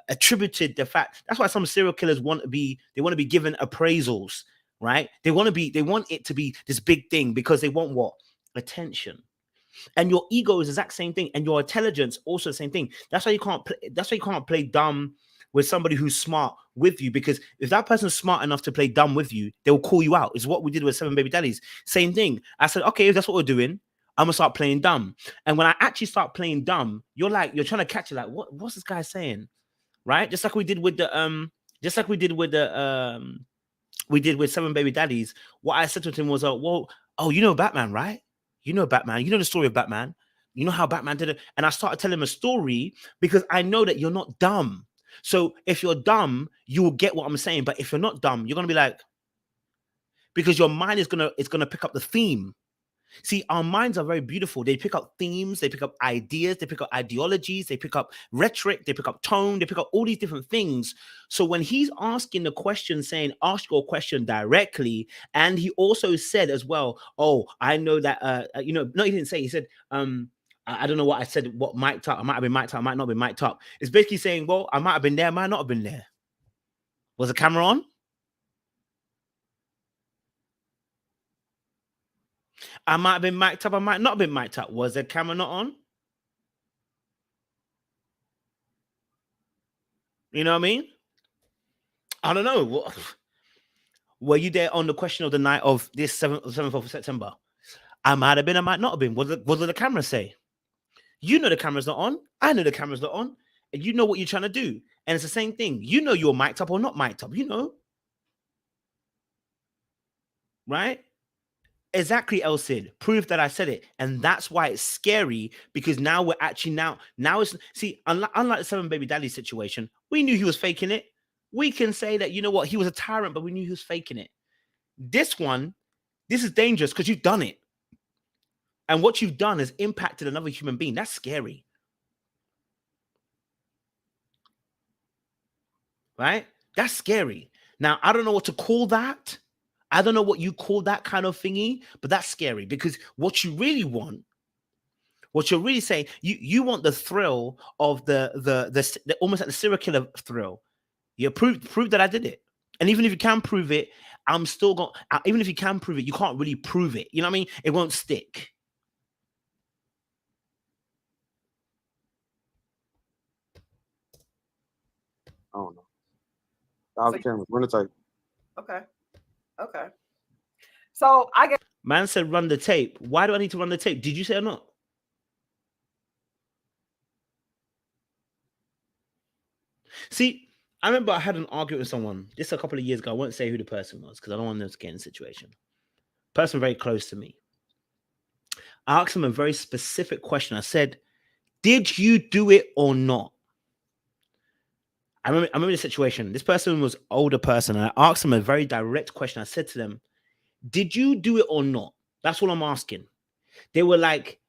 attributed the fact. That's why some serial killers want to be given appraisals, right? They want it to be this big thing because they want what? Attention. And your ego is the exact same thing, and your intelligence also the same thing. That's why you can't play dumb with somebody who's smart with you, because if that person's smart enough to play dumb with you, they will call you out. It's what we did with seven baby daddies. Same thing. I said, okay, if that's what we're doing, I'm gonna start playing dumb. And when I actually start playing dumb, you're trying to catch it. Like, what's this guy saying, right? Just like we did with seven baby daddies. What I said to him was, you know Batman, right? You know Batman. You know the story of Batman. You know how Batman did it? And I started telling him a story because I know that you're not dumb. So if you're dumb, you will get what I'm saying. But if you're not dumb, you're gonna be like, because your mind is gonna pick up the theme. See, our minds are very beautiful. They pick up themes, they pick up ideas, they pick up ideologies, they pick up rhetoric, they pick up tone, they pick up all these different things. So when he's asking the question, saying, ask your question directly, and he also said as well, oh, I know that, no, he didn't say, he said, I don't know what I said, what mic'd up. I might have been mic'd up, I might not have been mic'd up. It's basically saying, well, I might have been there, I might not have been there. Was the camera on? I might have been mic'd up, I might not have been mic'd up. Was the camera not on? You know what I mean? I don't know. Were you there on the question of the night of this 7th of September? I might have been, I might not have been. What did the camera say? You know the camera's not on. I know the camera's not on. And you know what you're trying to do. And it's the same thing. You know you're mic'd up or not mic'd up. You know. Right? Exactly, El Cid. Proof that I said it. And that's why it's scary, because now we're actually now it's, see, unlike the 7 baby daddy situation, we knew he was faking it. We can say that, you know what, he was a tyrant, but we knew he was faking it. This is dangerous because you've done it. And what you've done has impacted another human being. That's scary. Right? That's scary. Now, I don't know what to call that. I don't know what you call that kind of thingy, but that's scary, because what you really want, what you're really saying, you want the thrill of the almost like the serial killer thrill. You prove that I did it. And even if you can prove it, I'm still going, even if you can prove it, you can't really prove it. You know what I mean? It won't stick. I don't know. Out the cameras, run the tape. Okay. So I guess Man said run the tape. Why do I need to run the tape? Did you say or not? See, I remember I had an argument with someone just a couple of years ago. I won't say who the person was because I don't want them to get in a situation. Person very close to me. I asked him a very specific question. I said, did you do it or not? I remember the situation. This person was an older person, and I asked him a very direct question. I said to them, did you do it or not? That's all I'm asking. They were like,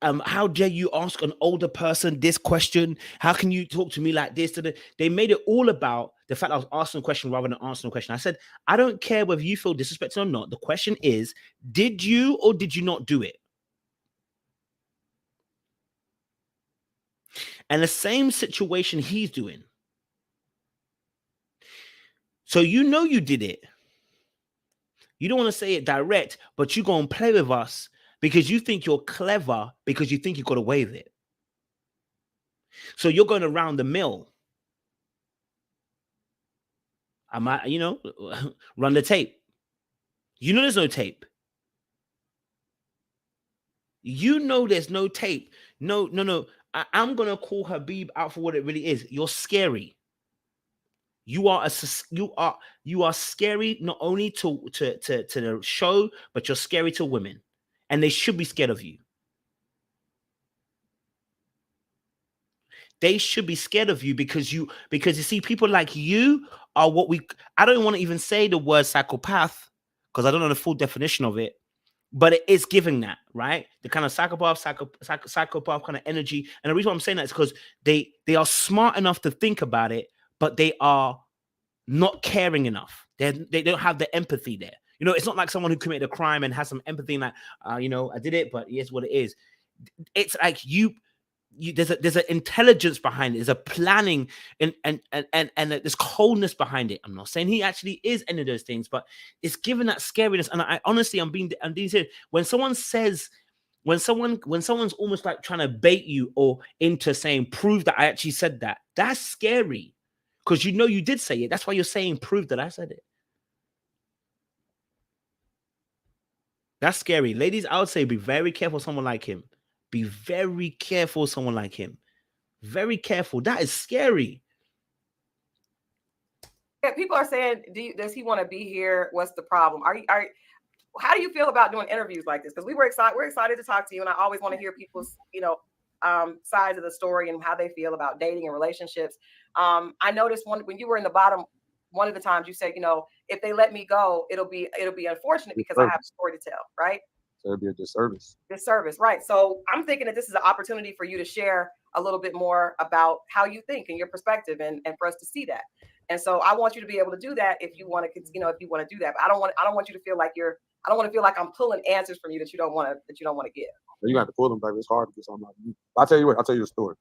how dare you ask an older person this question? How can you talk to me like this? They made it all about the fact I was asking a question rather than answering a question. I said, I don't care whether you feel disrespected or not. The question is, did you or did you not do it? And the same situation he's doing. So you know you did it. You don't want to say it direct, but you go and play with us because you think you're clever, because you think you got away with it. So you're going around the mill. I might, run the tape. You know there's no tape. You know there's no tape. No. I'm going to call Habib out for what it really is. You're scary. You are scary not only to the show, but you're scary to women, and they should be scared of you. They should be scared of you because you see, people like you are what I don't want to even say the word psychopath because I don't know the full definition of it, but it is giving that, right? The kind of psychopath kind of energy. And the reason why I'm saying that is because they are smart enough to think about it, but they are not caring enough. They don't have the empathy there. It's not like someone who committed a crime and has some empathy and like, I did it, but here's what it is. It's like there's an intelligence behind it. There's a planning and there's coldness behind it. I'm not saying he actually is any of those things, but it's given that scariness. And I honestly, I'm being serious. When someone's almost like trying to bait you or into saying, prove that I actually said that, that's scary. Because you did say it. That's why you're saying, prove that I said it. That's scary. Ladies, I would say be very careful of someone like him. Be very careful of someone like him. Very careful. That is scary. people are saying, does he want to be here? What's the problem? how do you feel about doing interviews like this? Because we're excited to talk to you, and I always want to hear people's, sides of the story and how they feel about dating and relationships. I noticed when you were in the bottom, one of the times you said, if they let me go, it'll be unfortunate because I have a story to tell, right? So it'd be a disservice. Disservice, right? So I'm thinking that this is an opportunity for you to share a little bit more about how you think and your perspective, and for us to see that. And so I want you to be able to do that if you want to, if you want to do that. But I don't want you to feel like I don't want to feel like I'm pulling answers from you that you don't want to give. You have to pull them, baby. It's hard to get something out of you. I'll tell you what. I'll tell you a story.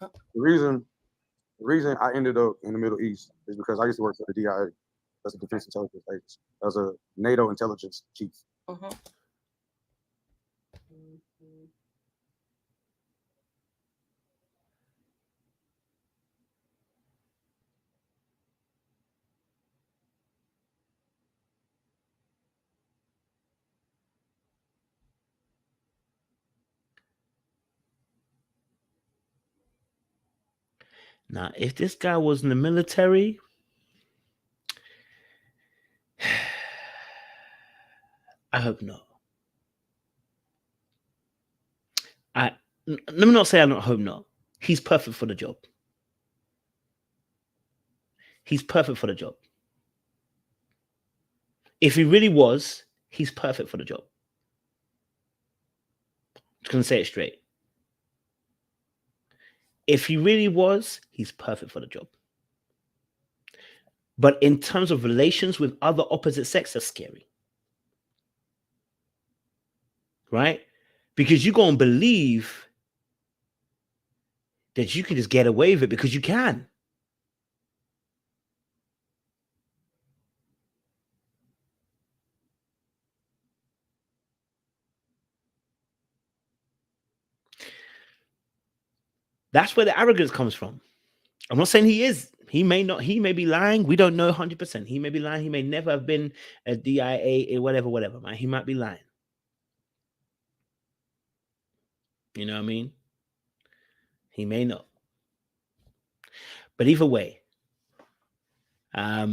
The reason I ended up in the Middle East is because I used to work for the DIA. That's a Defense Intelligence Agency. I was a NATO intelligence chief. Mm-hmm. Now, if this guy was in the military, I hope not. Let me not say I don't hope not. He's perfect for the job. He's perfect for the job. If he really was, he's perfect for the job. I'm going to say it straight. If he really was, he's perfect for the job. But in terms of relations with other opposite sex, that's scary. Right? Because you're going to believe that you can just get away with it because you can. That's where the arrogance comes from. I'm not saying he is. He may not. He may be lying. We don't know 100%. He may be lying. He may never have been a DIA, whatever, man. He might be lying. You know what I mean? He may not. But either way, that's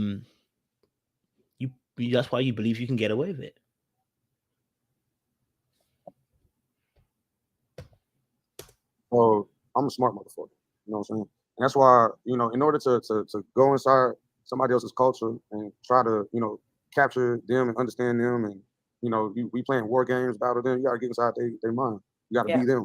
why you believe you can get away with it. Oh, I'm a smart motherfucker. You know what I'm saying? And that's why, in order to go inside somebody else's culture and try to, capture them and understand them, and we playing war games, battle them, you gotta get inside their mind. You gotta be them.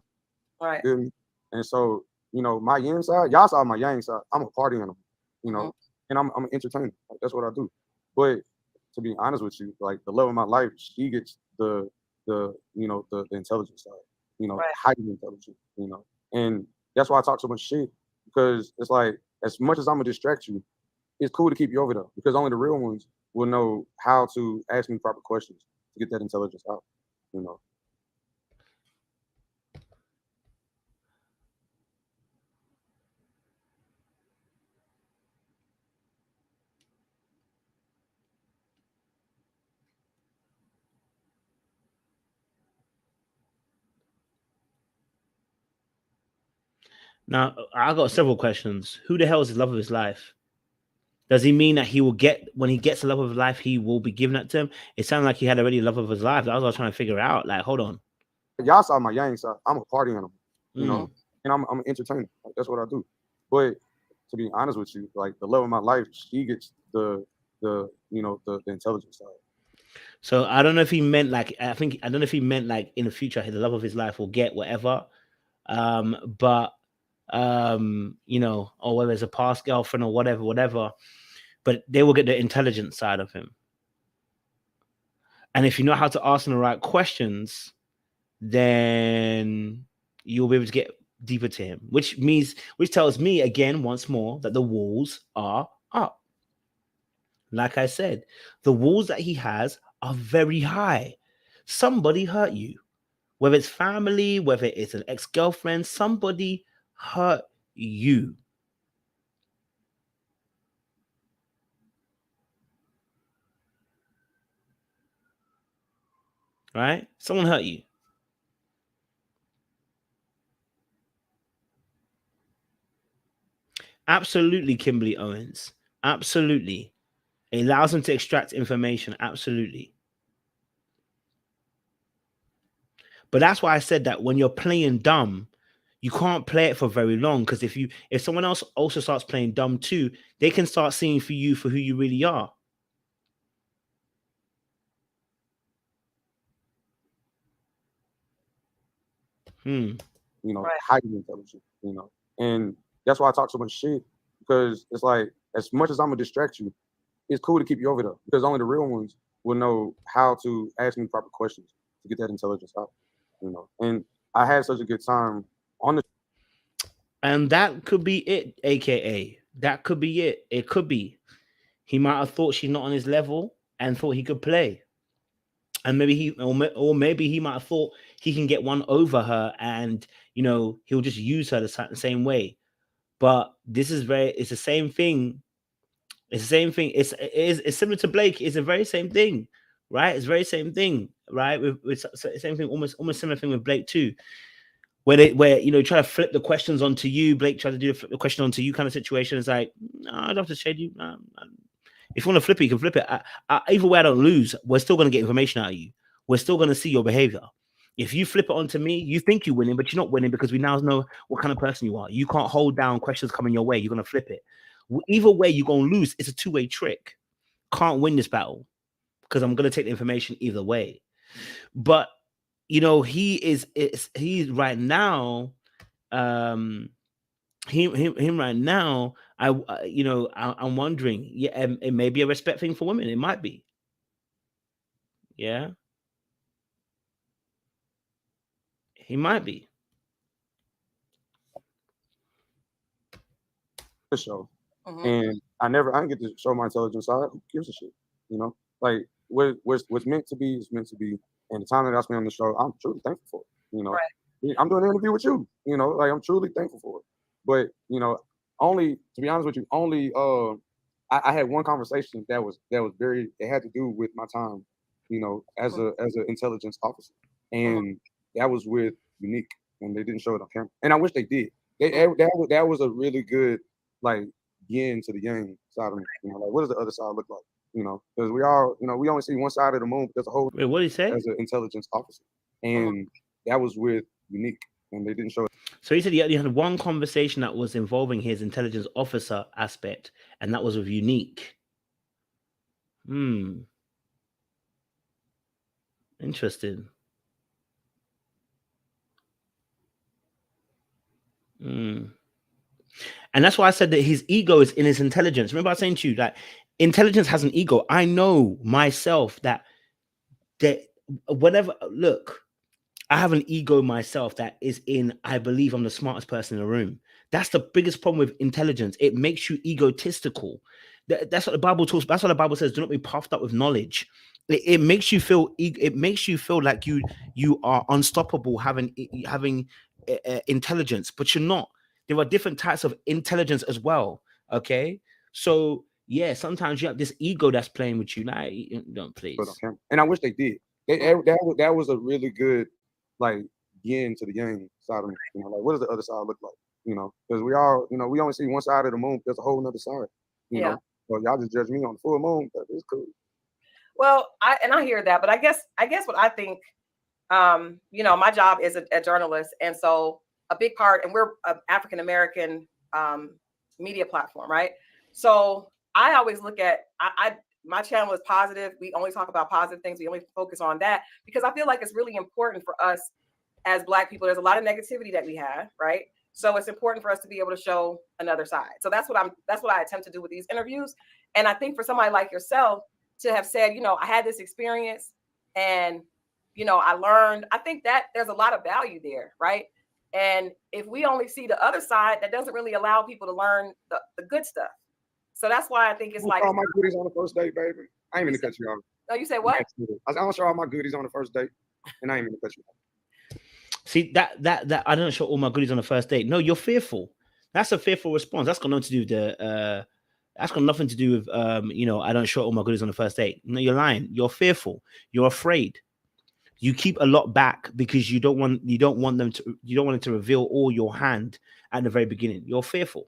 Right. Feel me? And so, my yin side, y'all saw my yang side. I'm a party animal, Mm-hmm. and I'm an entertainer. Like, that's what I do. But to be honest with you, like, the love of my life, she gets the intelligence side, Right. highly intelligent, and that's why I talk so much shit, because it's like, as much as I'm gonna distract you, it's cool to keep you over there, because only the real ones will know how to ask me proper questions to get that intelligence out, Now, I got several questions. Who the hell is the love of his life? Does he mean that he will get, when he gets the love of his life, he will be giving that to him? It sounded like he had already love of his life. That's what I was trying to figure out. Like, hold on. Y'all saw my yang side. I'm a party animal, Mm. and I'm an entertainer. Like, that's what I do. But to be honest with you, like, the love of my life, she gets the intelligence side. So I don't know if he meant like, I don't know if he meant like in the future, the love of his life will get whatever. But or whether it's a past girlfriend or whatever, but they will get the intelligent side of him. And if you know how to ask them the right questions, then you'll be able to get deeper to him, which tells me again, once more, that the walls are up. Like I said, the walls that he has are very high. Somebody hurt you, whether it's family, whether it's an ex-girlfriend, somebody hurt you. Right? Someone hurt you. Absolutely, Kimberly Owens. Absolutely. It allows them to extract information. Absolutely. But that's why I said that when you're playing dumb, you can't play it for very long, because if someone else also starts playing dumb too, they can start seeing for you for who you really are. You know, heightened intelligence, you know. And that's why I talk so much shit, because it's like, as much as I'm gonna distract you, it's cool to keep you over there, because only the real ones will know how to ask me proper questions to get that intelligence out, you know. And I had such a good time on the. And that could be it, aka that could be it. It could be he might have thought she's not on his level and thought he could play, and maybe or maybe he might have thought he can get one over her, and you know he'll just use her the same way. But this is it's the same thing. It's the same thing. It's similar to Blake. It's the very same thing, right? It's the very same thing, right? With same thing, almost similar thing with Blake too, where you know try to flip the questions onto you. Blake tried to do flip the question onto you kind of situation. It's like, no, I don't have to shade you. If you want to flip it, you can flip it. Either way, I don't lose. We're still going to get information out of you. We're still going to see your behavior. If you flip it onto me, you think you're winning, but you're not winning, because we now know what kind of person you are. You can't hold down questions coming your way. You're going to flip it. Either way, you're going to lose. It's a two-way trick. Can't win this battle, because I'm going to take the information either way. But, you know, he's right now, him right now, I'm wondering, yeah, it may be a respect thing for women. It might be. Yeah. He might be. The show. And I didn't get to show my intelligence side. Who gives a shit? You know, like what's meant to be is meant to be. And the time that I spent on the show, I'm truly thankful for it. You know, I'm doing an interview with you. You know, like I'm truly thankful for it. But you know, only to be honest with you, I had one conversation that was very. It had to do with my time. You know, as an intelligence officer, and that was with Unique, and they didn't show it on camera. And I wish they did. That was a really good like yin to the yang side of me. You know, like what does the other side look like? You know, because we all, you know, we only see one side of the moon, but there's a whole. Wait, what did he say? As an intelligence officer, and that was with Unique, and they didn't show it. So he said he had one conversation that was involving his intelligence officer aspect, and that was with Unique. Interesting. And that's why I said that his ego is in his intelligence. Remember I was saying to you that intelligence has an ego. I know myself that whenever, look, I have an ego myself that is in, I believe I'm the smartest person in the room. That's the biggest problem with intelligence. It makes you egotistical. That's what the Bible talks. That's what the Bible says. Do not be puffed up with knowledge. It makes you feel. It makes you feel like you are unstoppable having intelligence, but you're not. There are different types of intelligence as well. Okay, so yeah, sometimes you have this ego that's playing with you. Nah, don't please. And I wish they did. That was a really good like yin to the yang side of me. You know, like what does the other side look like? You know, because we all, you know, we only see one side of the moon. There's a whole other side. You know, so y'all just judge me on the full moon. But it's cool. Well, I hear that, but I guess what I think, you know, my job is a journalist, and so a big part, and we're an African American media platform, right? So I always look at my channel is positive. We only talk about positive things. We only focus on that because I feel like it's really important for us as Black people. There's a lot of negativity that we have, right? So it's important for us to be able to show another side. So that's what I attempt to do with these interviews. And I think for somebody like yourself to have said, you know, I had this experience and, you know, I learned, I think that there's a lot of value there, right? And if we only see the other side, that doesn't really allow people to learn the good stuff. So that's why I think it's like all my goodies on the first date, baby. I ain't even cut you off. No, you said what? I don't show all my goodies on the first date, and I ain't even cut you off. See that I don't show all my goodies on the first date. No, you're fearful. That's a fearful response. That's got nothing to do with that's got nothing to do with you know, I don't show all my goodies on the first date. No, you're lying. You're fearful. You're afraid. You keep a lot back because you don't want them to reveal all your hand at the very beginning. You're fearful.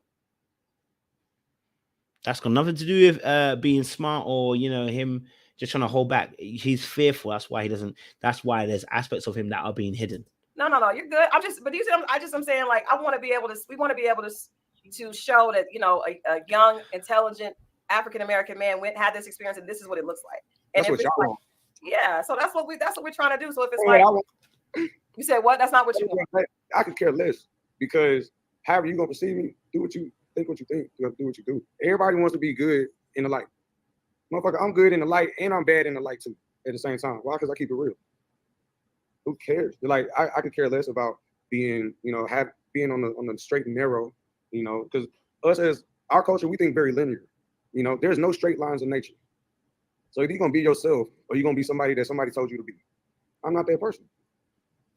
That's got nothing to do with being smart or, you know, him just trying to hold back. He's fearful. That's why he doesn't. That's why there's aspects of him that are being hidden. No, you're good. But you see, I'm saying, like, we want to be able to show that, you know, a young, intelligent African-American man had this experience, and this is what it looks like. And That's what y'all want. Yeah, so that's what we're trying to do. So if it's Hey, like, you said what? That's not what you want. I could care less, because however you gonna perceive me, do what you think. You have to do what you do. Everybody wants to be good in the light. Motherfucker, I'm good in the light and I'm bad in the light too at the same time. Why? Because I keep it real. Who cares? Like, I could care less about being, you know, being on the straight and narrow, you know, because us as our culture, we think very linear. You know, there's no straight lines in nature. So either you're gonna be yourself or you're gonna be somebody that somebody told you to be. I'm not that person.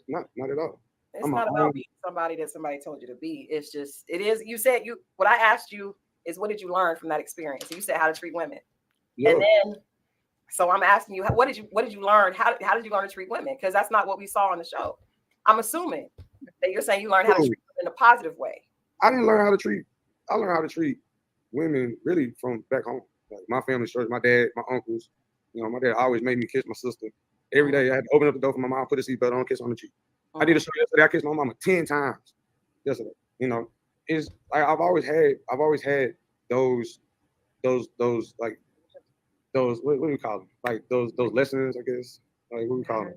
Not at all. It's not about being somebody that somebody told you to be. It's just, it is, you said what I asked you is, what did you learn from that experience? And you said how to treat women. Yeah. And then, so I'm asking you, what did you learn? How did you learn to treat women? Because that's not what we saw on the show. I'm assuming that you're saying you learned how to treat women in a positive way. I learned how to treat women really from back home. Like, my family church, my dad, my uncles. You know, my dad always made me kiss my sister every day. I had to open up the door for my mom, put a seatbelt on, kiss on the cheek. I did a show yesterday. I kissed my mama 10 times yesterday. You know, it's like I've always had those like those, what do you call them? Like those lessons, I guess. Like, what do we call them?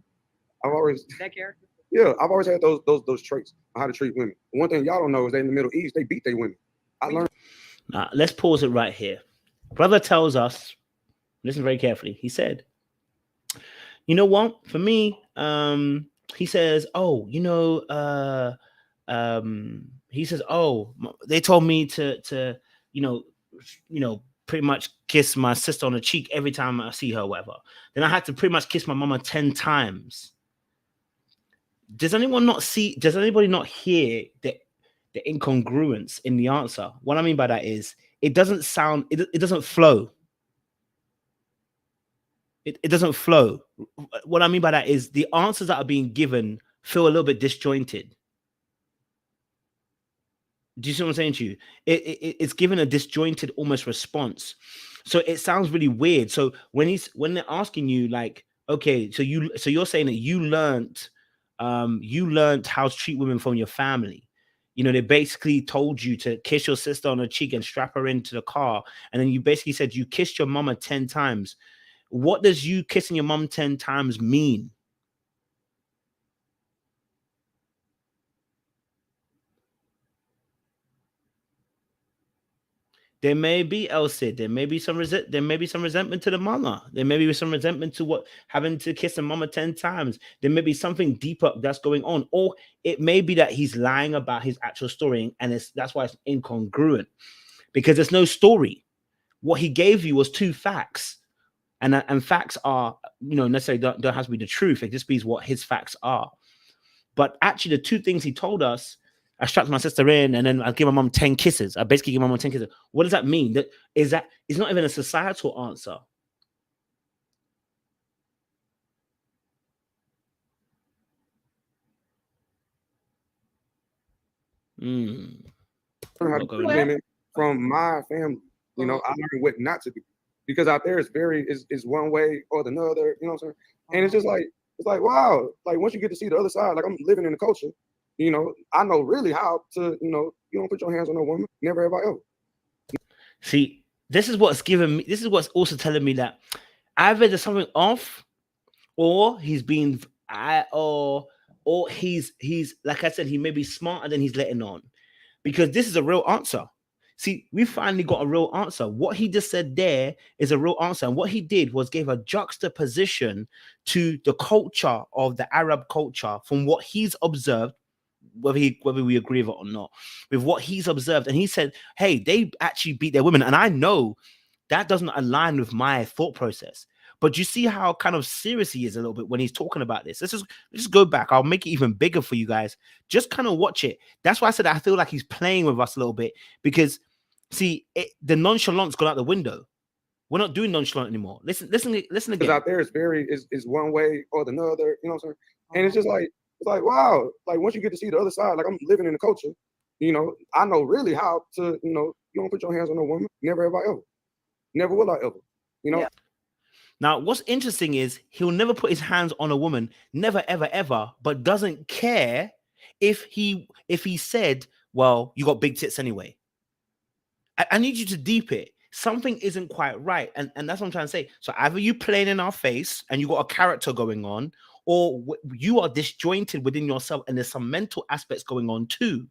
I've always had those traits on how to treat women. One thing y'all don't know is that in the Middle East, they beat their women. I learned. Now, let's pause it right here. Brother tells us, listen very carefully. He said, you know what? For me, he says, oh, you know, he says, oh, they told me to, you know, pretty much kiss my sister on the cheek every time I see her, or whatever. Then I had to pretty much kiss my mama 10 times. Does anybody not hear the incongruence in the answer? What I mean by that is, it doesn't flow. It doesn't flow. What I mean by that is, the answers that are being given feel a little bit disjointed. Do you see what I'm saying to you? It's given a disjointed almost response. So it sounds really weird. So when they're asking you, like, okay, so you're saying that you learned how to treat women from your family. You know, they basically told you to kiss your sister on the cheek and strap her into the car. And then you basically said you kissed your mama 10 times. What does you kissing your mom 10 times mean? There may be, Elsie, there may be some resentment to the mama. There may be some resentment to having to kiss a mama 10 times. There may be something deeper that's going on. Or it may be that he's lying about his actual story, and that's why it's incongruent, because there's no story. What he gave you was 2 facts. And facts are, you know, necessarily don't have to be the truth. It just means what his facts are. But actually, the 2 things he told us, I strapped my sister in, and then I give my mom 10 kisses. I basically give my mom 10 kisses. What does that mean? That it's not even a societal answer. How to treat women from my family. You know, I learned what not to do, because out there it's one way or the other. You know what I'm saying? And it's just like, wow. Like, once you get to see the other side, like, I'm living in the culture. You know, I know really how to, you know, you don't put your hands on a woman. Never have I ever. See, this is what's also telling me that either there's something off, or he's being, or he's like I said, he may be smarter than he's letting on, because this is a real answer. See, we finally got a real answer. What he just said there is a real answer. And what he did was gave a juxtaposition to the culture of the Arab culture from what he's observed, whether we agree with it or not, with what he's observed. And he said, hey, they actually beat their women. And I know that doesn't align with my thought process. But you see how kind of serious he is a little bit when he's talking about this. Let's just go back. I'll make it even bigger for you guys. Just kind of watch it. That's why I said I feel like he's playing with us a little bit, because see, the nonchalant's gone out the window. We're not doing nonchalant anymore. Listen again. Because out there it's one way or the other. You know what I'm saying? And it's just like, wow. Like, once you get to see the other side, like, I'm living in the culture. You know, I know really how to, you know, you don't put your hands on a woman. Never have I ever. Never will I ever. You know. Yeah. Now, what's interesting is he'll never put his hands on a woman, never, ever, ever, but doesn't care if he said, well, you got big tits anyway. I need you to deep it. Something isn't quite right. And that's what I'm trying to say. So either you playing in our face and you got a character going on, or you are disjointed within yourself and there's some mental aspects going on too.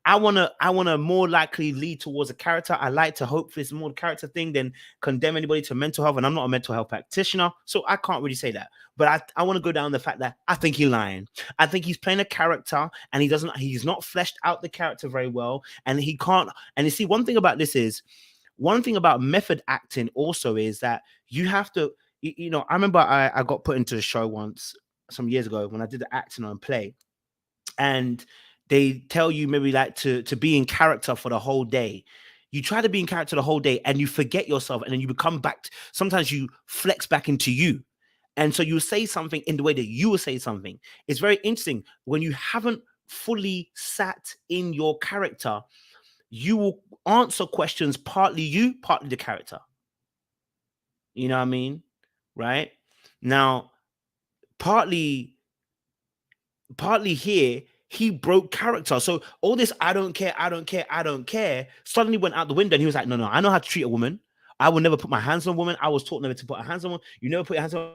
I wanna more likely lead towards a character. I like to hope it's more character thing than condemn anybody to mental health. And I'm not a mental health practitioner, so I can't really say that. But I want to go down the fact that I think he's lying. I think he's playing a character and he's not fleshed out the character very well. And he can't. And you see, one thing about method acting also is that you have to, I remember I got put into a show once some years ago when I did the acting on play. And they tell you maybe like to be in character for the whole day. You try to be in character the whole day and you forget yourself, and then you become back. Sometimes you flex back into you. And so you say something in the way that you will say something. It's very interesting. When you haven't fully sat in your character, you will answer questions partly you, partly the character. You know what I mean? Right? Now, partly here, he broke character. So all this I don't care suddenly went out the window, and he was like, no, I know how to treat a woman. I will never put my hands on a woman. I was taught never to put my hands on one. You never put your hands on.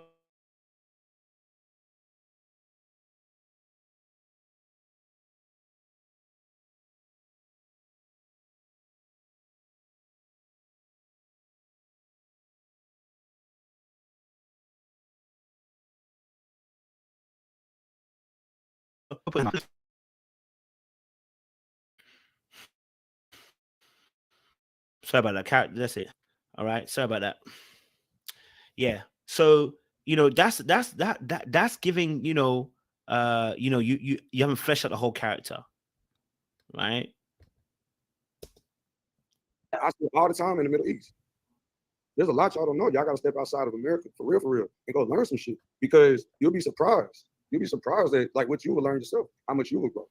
Sorry about that. Character. That's it. All right. Sorry about that. Yeah. So that's giving you haven't fleshed out the whole character, right? I see it all the time in the Middle East. There's a lot y'all don't know. Y'all gotta step outside of America for real, and go learn some shit, because you'll be surprised. You'll be surprised at like what you will learn yourself, how much you will grow.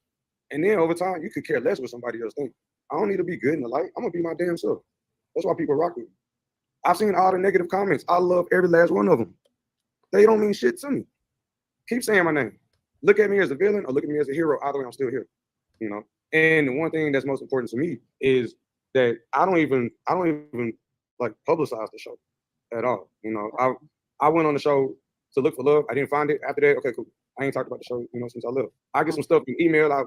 And then over time, you could care less what somebody else thinks. I don't need to be good in the light. I'm gonna be my damn self. That's why people rock with me. I've seen all the negative comments. I love every last one of them. They don't mean shit to me. Keep saying my name. Look at me as a villain or look at me as a hero. Either way, I'm still here. And the one thing that's most important to me is that I don't even like publicize the show at all. I went on the show to look for love. I didn't find it. After that, okay, cool. I ain't talked about the show, since I left. I get some stuff in email. I,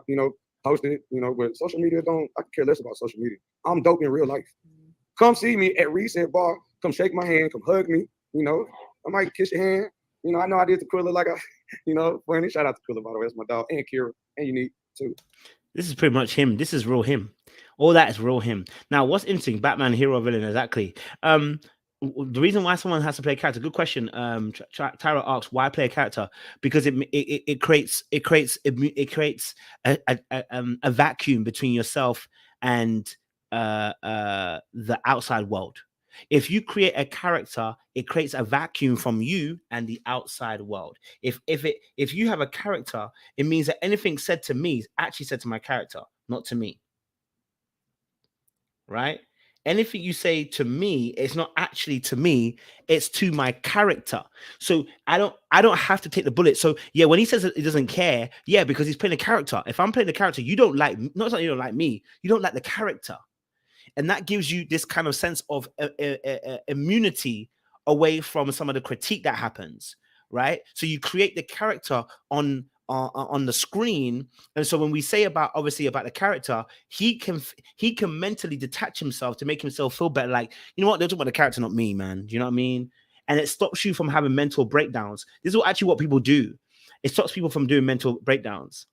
posted it, but social media I could care less about social media. I'm dope in real life. Come see me at Reset Bar. Come shake my hand. Come hug me. I might kiss your hand. I know I did to Quilla like funny. Shout out to Quilla, by the way. That's my dog. And Kira. And Unique, too. This is pretty much him. This is real him. All that is real him. Now, what's interesting? Batman, hero, villain, exactly. The reason why someone has to play a character. Good question. Tyra asks, why play a character? Because it creates a vacuum between yourself and the outside world. If you create a character, it creates a vacuum from you and the outside world. If you have a character, it means that anything said to me is actually said to my character, not to me. Right? Anything you say to me, it's not actually to me, it's to my character. So I don't have to take the bullet. So yeah, when he says that he doesn't care, yeah, because he's playing a character. If I'm playing a character, you don't like, not that you don't like me, you don't like the character. And that gives you this kind of sense of immunity away from some of the critique that happens, right? So you create the character on the screen, and so when we say about the character, he can mentally detach himself to make himself feel better. Like, you know what, they're talking about the character, not me, man. Do you know what I mean? And it stops you from having mental breakdowns. This is actually what people do. It stops people from doing mental breakdowns.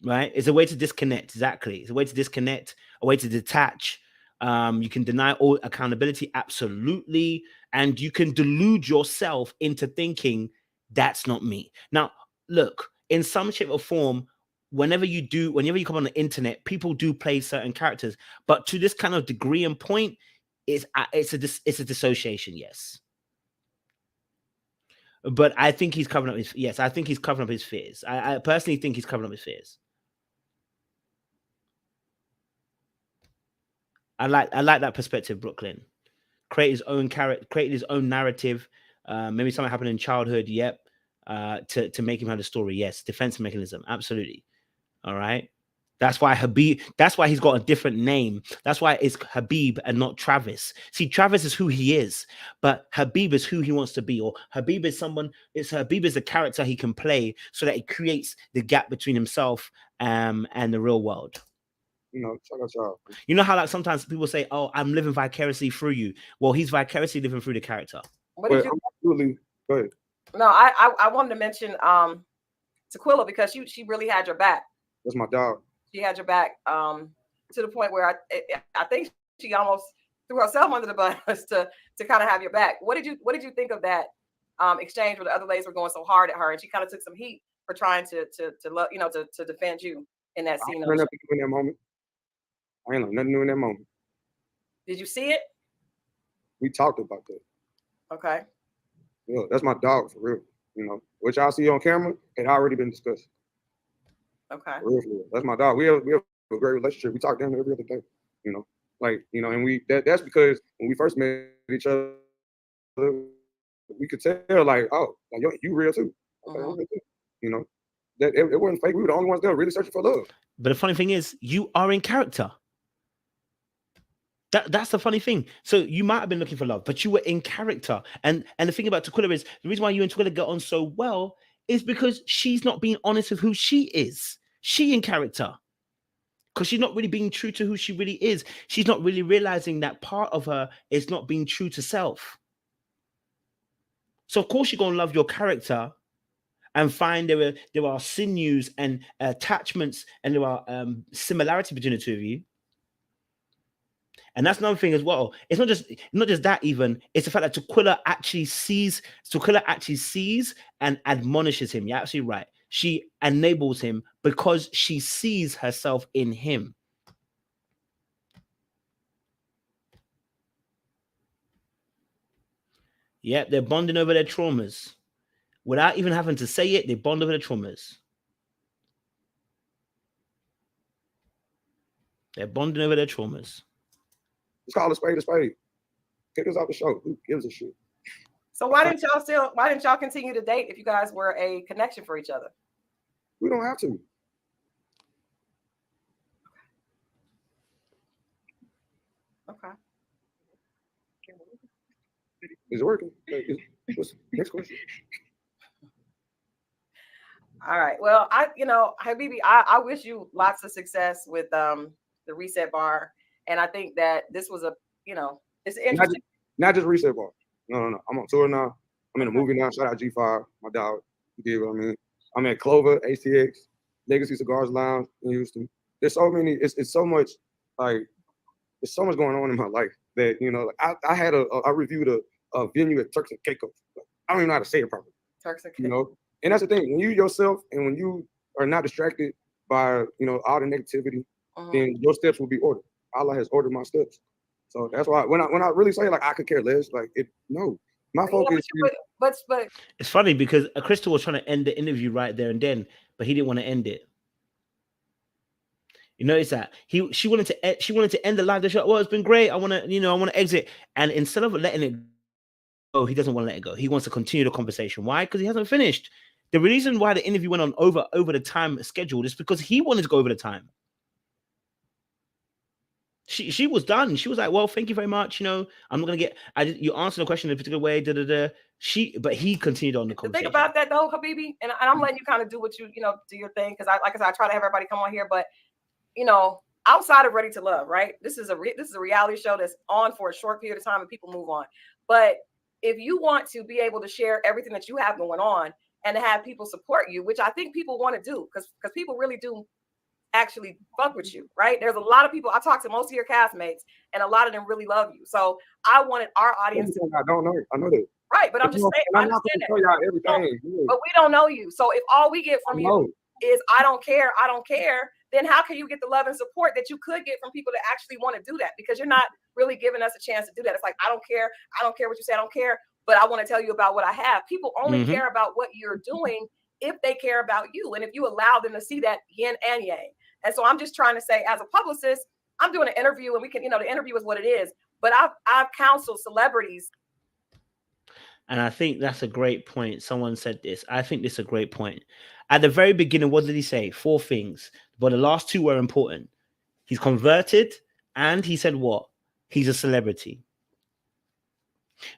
Right? It's a way to disconnect. Exactly. It's a way to disconnect, a way to detach. You can deny all accountability. Absolutely. And you can delude yourself into thinking that's not me. Now, look, in some shape or form, whenever you come on the internet, people do play certain characters, but to this kind of degree and point, it's a dissociation. Yes. But I think he's covering up his fears. I personally think he's covering up his fears. I like that perspective, Brooklyn. create his own character, create his own narrative. Maybe something happened in childhood. Yep. To make him have a story. Yes. Defense mechanism. Absolutely. All right. That's why Habib, that's why he's got a different name. That's why it's Habib and not Travis. See, Travis is who he is, but Habib is who he wants to be. Or Habib is Habib is a character he can play so that it creates the gap between himself and the real world. You know, check us out. You know how like sometimes people say, "Oh, I'm living vicariously through you." Well, he's vicariously living through the character. What did you? Absolutely. Go ahead. No, I wanted to mention Tequila because she really had your back. That's my dog. She had your back to the point where I think she almost threw herself under the bus to kind of have your back. What did you think of that exchange where the other ladies were going so hard at her and she kind of took some heat for trying to love, you know, to defend you in that scene? I ain't nothing new in that moment. I ain't nothing new in that moment. Did you see it? We talked about that. Okay. Yeah, that's my dog for real. You know, what y'all see on camera, it already been discussed. Okay. For real. That's my dog. We have a great relationship. We talk down every other day. You know, like, you know, and that's because when we first met each other, we could tell like, oh, like you real too. Okay, I'm real too. You know, that it wasn't fake. We were the only ones that were really searching for love. But the funny thing is, you are in character. That's the funny thing. So you might have been looking for love, but you were in character. And the thing about Tequila is the reason why you and Tequila get on so well is because she's not being honest with who she is. She in character. Because she's not really being true to who she really is. She's not really realizing that part of her is not being true to self. So of course you're gonna love your character and find there are sinews and attachments and there are similarity between the two of you. And that's another thing as well. It's not just that even. It's the fact that Tequila actually sees and admonishes him. You're absolutely right. She enables him because she sees herself in him. Yeah, they're bonding over their traumas. Without even having to say it, they bond over their traumas. They're bonding over their traumas. Let's call a spade a spade. Kick us off the show. Who gives a shit? So why didn't y'all continue to date if you guys were a connection for each other? We don't have to. Okay. Is it working? What's next question? All right. Well, Habibi, I wish you lots of success with the reset bar. And I think that this was it's interesting. Not just reset bar. No. I'm on tour now. I'm in a movie now. Shout out G5, my dog. You get what I mean? I'm at Clover, ATX, Legacy Cigars Lounge in Houston. There's so many. It's so much like there's so much going on in my life that I reviewed a venue at Turks and Caicos. I don't even know how to say it properly. Turks and Caicos. You know, and that's the thing. When you yourself and when you are not distracted by all the negativity, then your steps will be ordered. Allah has ordered my steps. So that's why when I really say like I could care less, like my focus. But it's funny because Crystal was trying to end the interview right there and then, but he didn't want to end it. You notice that she wanted to end the live. The show. Well, it's been great. I want to exit, and instead of letting it go, he doesn't want to let it go. He wants to continue the conversation. Why? Because he hasn't finished. The reason why the interview went on over the time scheduled is because he wanted to go over the time. She was done. She was like, well, thank you very much. I'm not gonna you answered the question in a particular way. But he continued on the conversation. The thing about that though, Habibi, and I'm letting you kind of do what you do your thing because I try to have everybody come on here, but outside of Ready to Love, right? This is a reality show that's on for a short period of time and people move on. But if you want to be able to share everything that you have going on and to have people support you, which I think people want to do because people really do actually fuck with you, right? There's a lot of people. I talked to most of your castmates and a lot of them really love you. So I wanted our audience to. I don't know. I know that. Right, but I'm just saying. I understand that. Y'all everything. But we don't know you. So if all we get from you is I don't care, then how can you get the love and support that you could get from people that actually want to do that? Because you're not really giving us a chance to do that. It's like, I don't care what you say, I don't care, but I want to tell you about what I have. People only care about what you're doing if they care about you. And if you allow them to see that yin and yang. And so I'm just trying to say, as a publicist, I'm doing an interview and we can, the interview is what it is. But I've counseled celebrities. And I think that's a great point. Someone said this. I think this is a great point. At the very beginning, what did he say? 4 things. But the last 2 were important. He's converted, and he said what? He's a celebrity.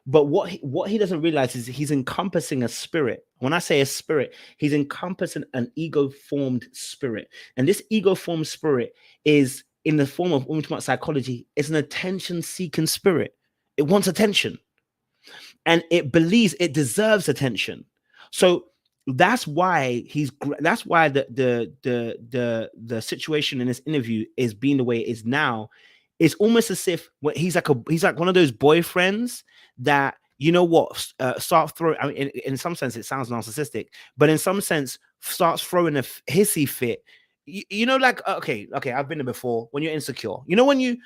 But what he doesn't realize is he's encompassing a spirit. When I say a spirit, he's encompassing an ego-formed spirit. And this ego-formed spirit is in the form of, when we talk about psychology, it's an attention-seeking spirit. It wants attention. And it believes it deserves attention. So that's why the situation in this interview is being the way it is now. It's almost as if he's like one of those boyfriends that, you know what, start throwing. I mean, in some sense, it sounds narcissistic, but in some sense, starts throwing a hissy fit. You know, like okay, I've been there before. When you're insecure, you know when you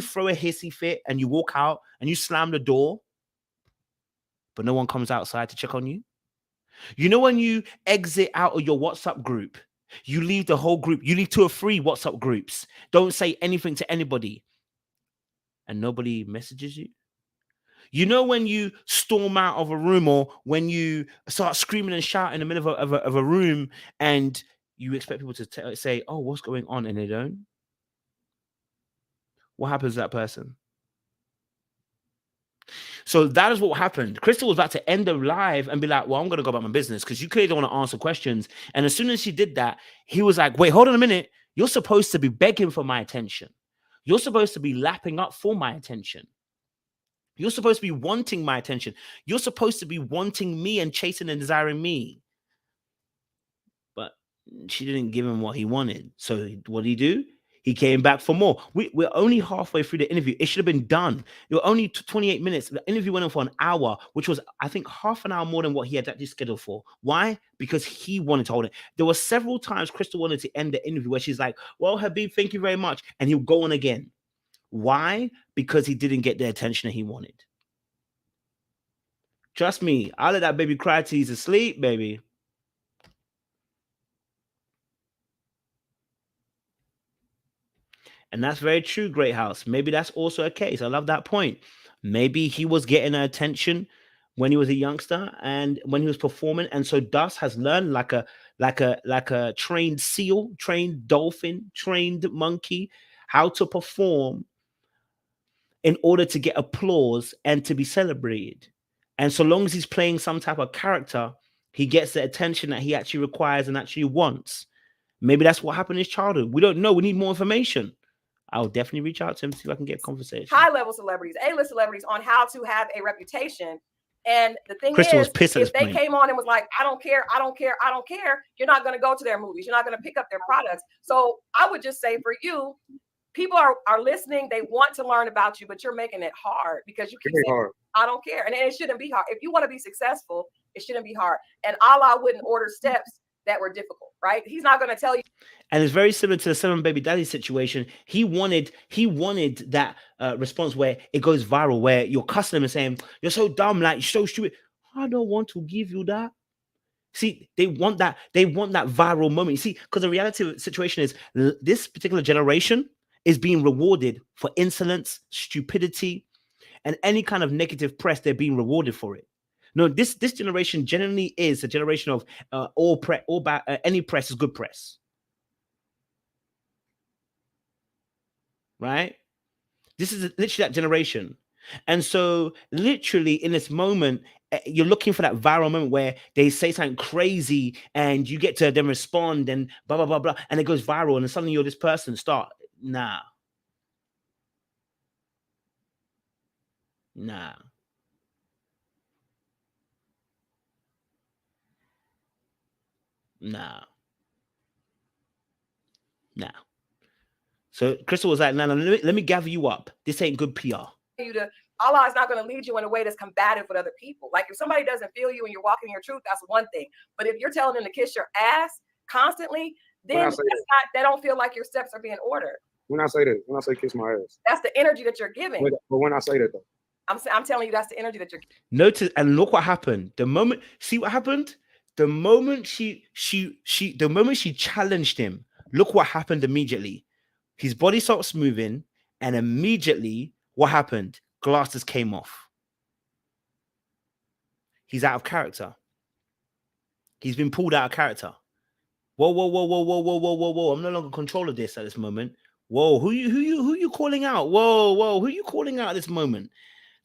throw a hissy fit and you walk out and you slam the door, but no one comes outside to check on you. You know when you exit out of your WhatsApp group, you leave the whole group. You leave 2 or 3 WhatsApp groups. Don't say anything to anybody, and nobody messages you. You know when you storm out of a room, or when you start screaming and shouting in the middle of a room, and you expect people to say, "Oh, what's going on?" and they don't. What happens to that person? So that is what happened. Crystal was about to end the live and be like, well, I'm going to go about my business because you clearly don't want to answer questions. And as soon as she did that, he was like, wait, hold on a minute. You're supposed to be begging for my attention. You're supposed to be lapping up for my attention. You're supposed to be wanting my attention. You're supposed to be wanting me and chasing and desiring me. But she didn't give him what he wanted. So what did he do? He came back for more. We're only halfway through the interview. It should have been done. It was only 28 minutes. The interview went on for an hour, which was, I think, half an hour more than what he had actually scheduled for. Why? Because he wanted to hold it. There were several times Crystal wanted to end the interview where she's like, well, Habib, thank you very much. And he'll go on again. Why? Because he didn't get the attention that he wanted. Trust me, I'll let that baby cry till he's asleep, baby. And that's very true, Great House. Maybe that's also a case. I love that point. Maybe he was getting her attention when he was a youngster and when he was performing. And so Dus has learned like a trained seal, trained dolphin, trained monkey, how to perform in order to get applause and to be celebrated. And so long as he's playing some type of character, he gets the attention that he actually requires and actually wants. Maybe that's what happened in his childhood. We don't know. We need more information. I'll definitely reach out to him, see if I can get a conversation. High-level celebrities, A-list celebrities, on how to have a reputation. And the thing Crystal is, was pissed if they came on and was like, I don't care, you're not going to go to their movies. You're not going to pick up their products. So I would just say for you, people are listening. They want to learn about you, but you're making it hard because you keep saying, I don't care. And it shouldn't be hard. If you want to be successful, it shouldn't be hard. And Allah wouldn't order steps that were difficult, right? He's not going to tell you. And it's very similar to the 7 Baby Daddy situation. He wanted that response where it goes viral, where your customer is saying, you're so dumb, like, you're so stupid. I don't want to give you that. See, they want that viral moment. You see, because the reality of the situation is this particular generation is being rewarded for insolence, stupidity, and any kind of negative press. They're being rewarded for it. No, this generation generally is a generation of any press is good press. Right? This is literally that generation. And so literally in this moment, you're looking for that viral moment where they say something crazy and you get to then respond and blah, blah, blah, blah. And it goes viral. And then suddenly you're this person. Nah. So Crystal was like, no, let me gather you up. This ain't good PR. Allah is not going to lead you in a way that's combative with other people. Like if somebody doesn't feel you and you're walking your truth, that's one thing. But if you're telling them to kiss your ass constantly, then that don't feel like your steps are being ordered. When I say kiss my ass, that's the energy that you're giving. But when I say that though, I'm telling you that's the energy that you're giving. Notice and look what happened. The moment, see what happened? The moment she challenged him, look what happened immediately. His body stops moving, and immediately What happened? Glasses came off. He's out of character. He's been pulled out of character. Whoa, whoa, whoa, whoa, whoa, whoa, whoa, whoa, whoa. I'm no longer in control of this at this moment. Whoa, who you calling out? Whoa, whoa, who you calling out at this moment?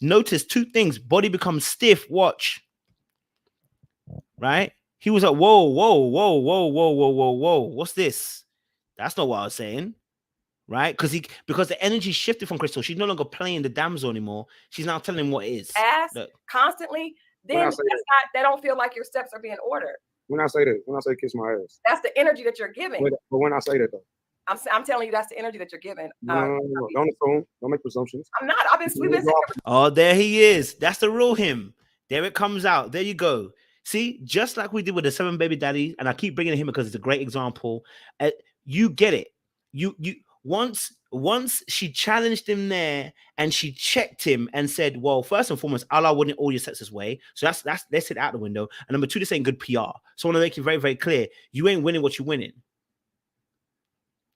Notice two things. Body becomes stiff. Watch. Right? He was like, whoa, whoa, whoa, whoa, whoa, whoa, whoa, whoa. What's this? That's not what I was saying. Right? Because the energy shifted from Crystal. She's no longer playing the damsel anymore. She's now telling him what it is. Ask Look. constantly, then that don't feel like your steps are being ordered. When I say kiss my ass, that's the energy that you're giving. But when I say that though, I'm telling you that's the energy that you're giving. No, don't assume. Don't make presumptions. I'm not. We've been oh, there he is. That's the real him. There it comes out. There you go. See, just like we did with the 7 baby daddy, and I keep bringing him because it's a great example. You get it. You once she challenged him there, and she checked him and said, "Well, first and foremost, Allah wouldn't all your sets his way." So that's let's hit out the window. And number 2, this ain't good PR. So I want to make it very, very clear: you ain't winning what you're winning.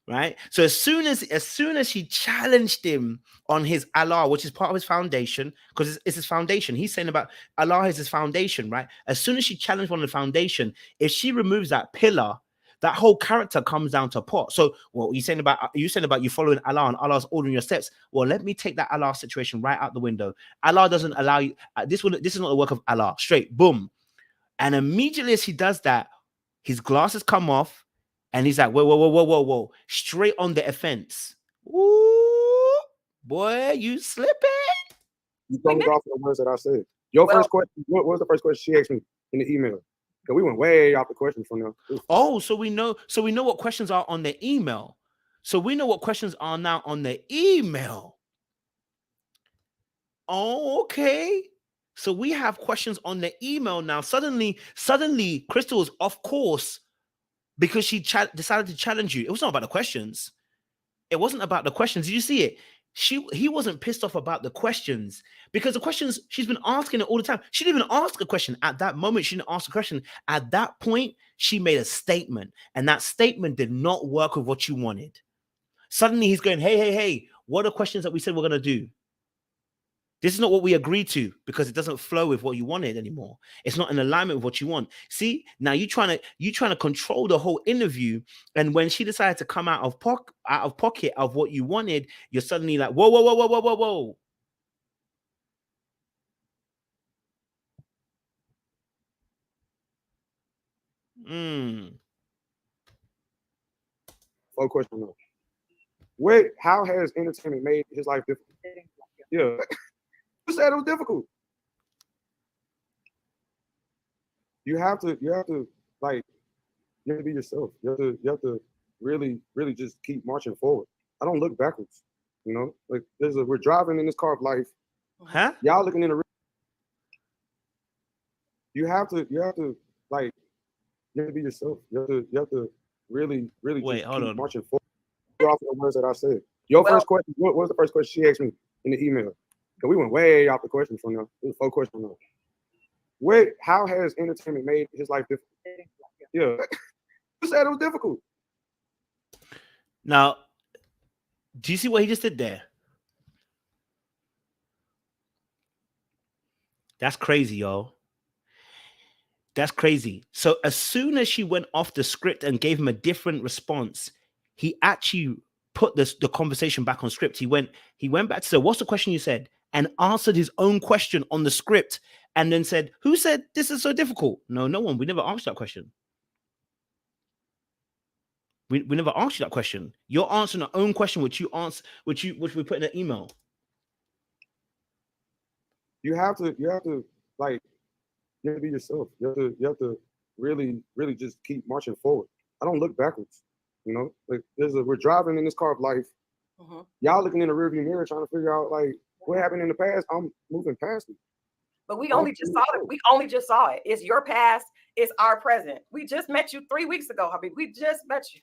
Right? So as soon as she challenged him on his Allah, which is part of his foundation, because it's his foundation. He's saying about Allah is his foundation, right? As soon as she challenged one of the foundation, if she removes that pillar, that whole character comes down to pot. So, what you saying about you following Allah and Allah's ordering your steps? Well, let me take that Allah situation right out the window. Allah doesn't allow you. This is not the work of Allah. Straight, boom, and immediately as he does that, his glasses come off. And he's like, whoa, straight on the offense. Ooh, boy, you slipping. You throw me off the words that I said. Your first question, what was the first question she asked me in the email? Because we went way off the questions from there. Oh, so we know what questions are on the email. So we know what questions are now on the email. Oh, okay. So we have questions on the email now. Suddenly, Crystal is off course. Because she decided to challenge you. It was not about the questions. It wasn't about the questions. Did you see it? He wasn't pissed off about the questions because the questions she's been asking it all the time. She didn't even ask a question at that moment. She didn't ask a question. At that point, she made a statement, and that statement did not work with what you wanted. Suddenly, he's going, hey, what are questions that we said we're going to do? This is not what we agreed to because it doesn't flow with what you wanted anymore. It's not in alignment with what you want. See, now you're trying to control the whole interview, and when she decided to come out of pocket of what you wanted, you're suddenly like, whoa. Oh, question no. Wait, how has entertainment made his life difficult? Yeah. You said it was difficult. You have to be yourself. You have to really just keep marching forward. I don't look backwards. You know, like we're driving in this car of life. Huh? Y'all looking in the. You have to be yourself. You have to really just keep marching forward. Off the words that I said. First question. What was the first question she asked me in the email? Because we went way off the questions from there. It was 4 questions now. Wait, how has entertainment made his life difficult? Yeah. You said it was difficult. Now, do you see what he just did there? That's crazy, y'all. That's crazy. So as soon as she went off the script and gave him a different response, he actually put the conversation back on script. He went back to say, what's the question you said? And answered his own question on the script and then said, who said this is so difficult? No one. We never asked that question. We never asked you that question. You're answering your own question, which we put in an email. You have to be yourself. You have to really just keep marching forward. I don't look backwards. You know, like we're driving in this car of life. Y'all looking in the rearview mirror trying to figure out like what happened in the past. I'm moving past it. But we only just saw it. We only just saw it. It's your past. It's our present. We just met you 3 weeks ago, Habib. We just met you.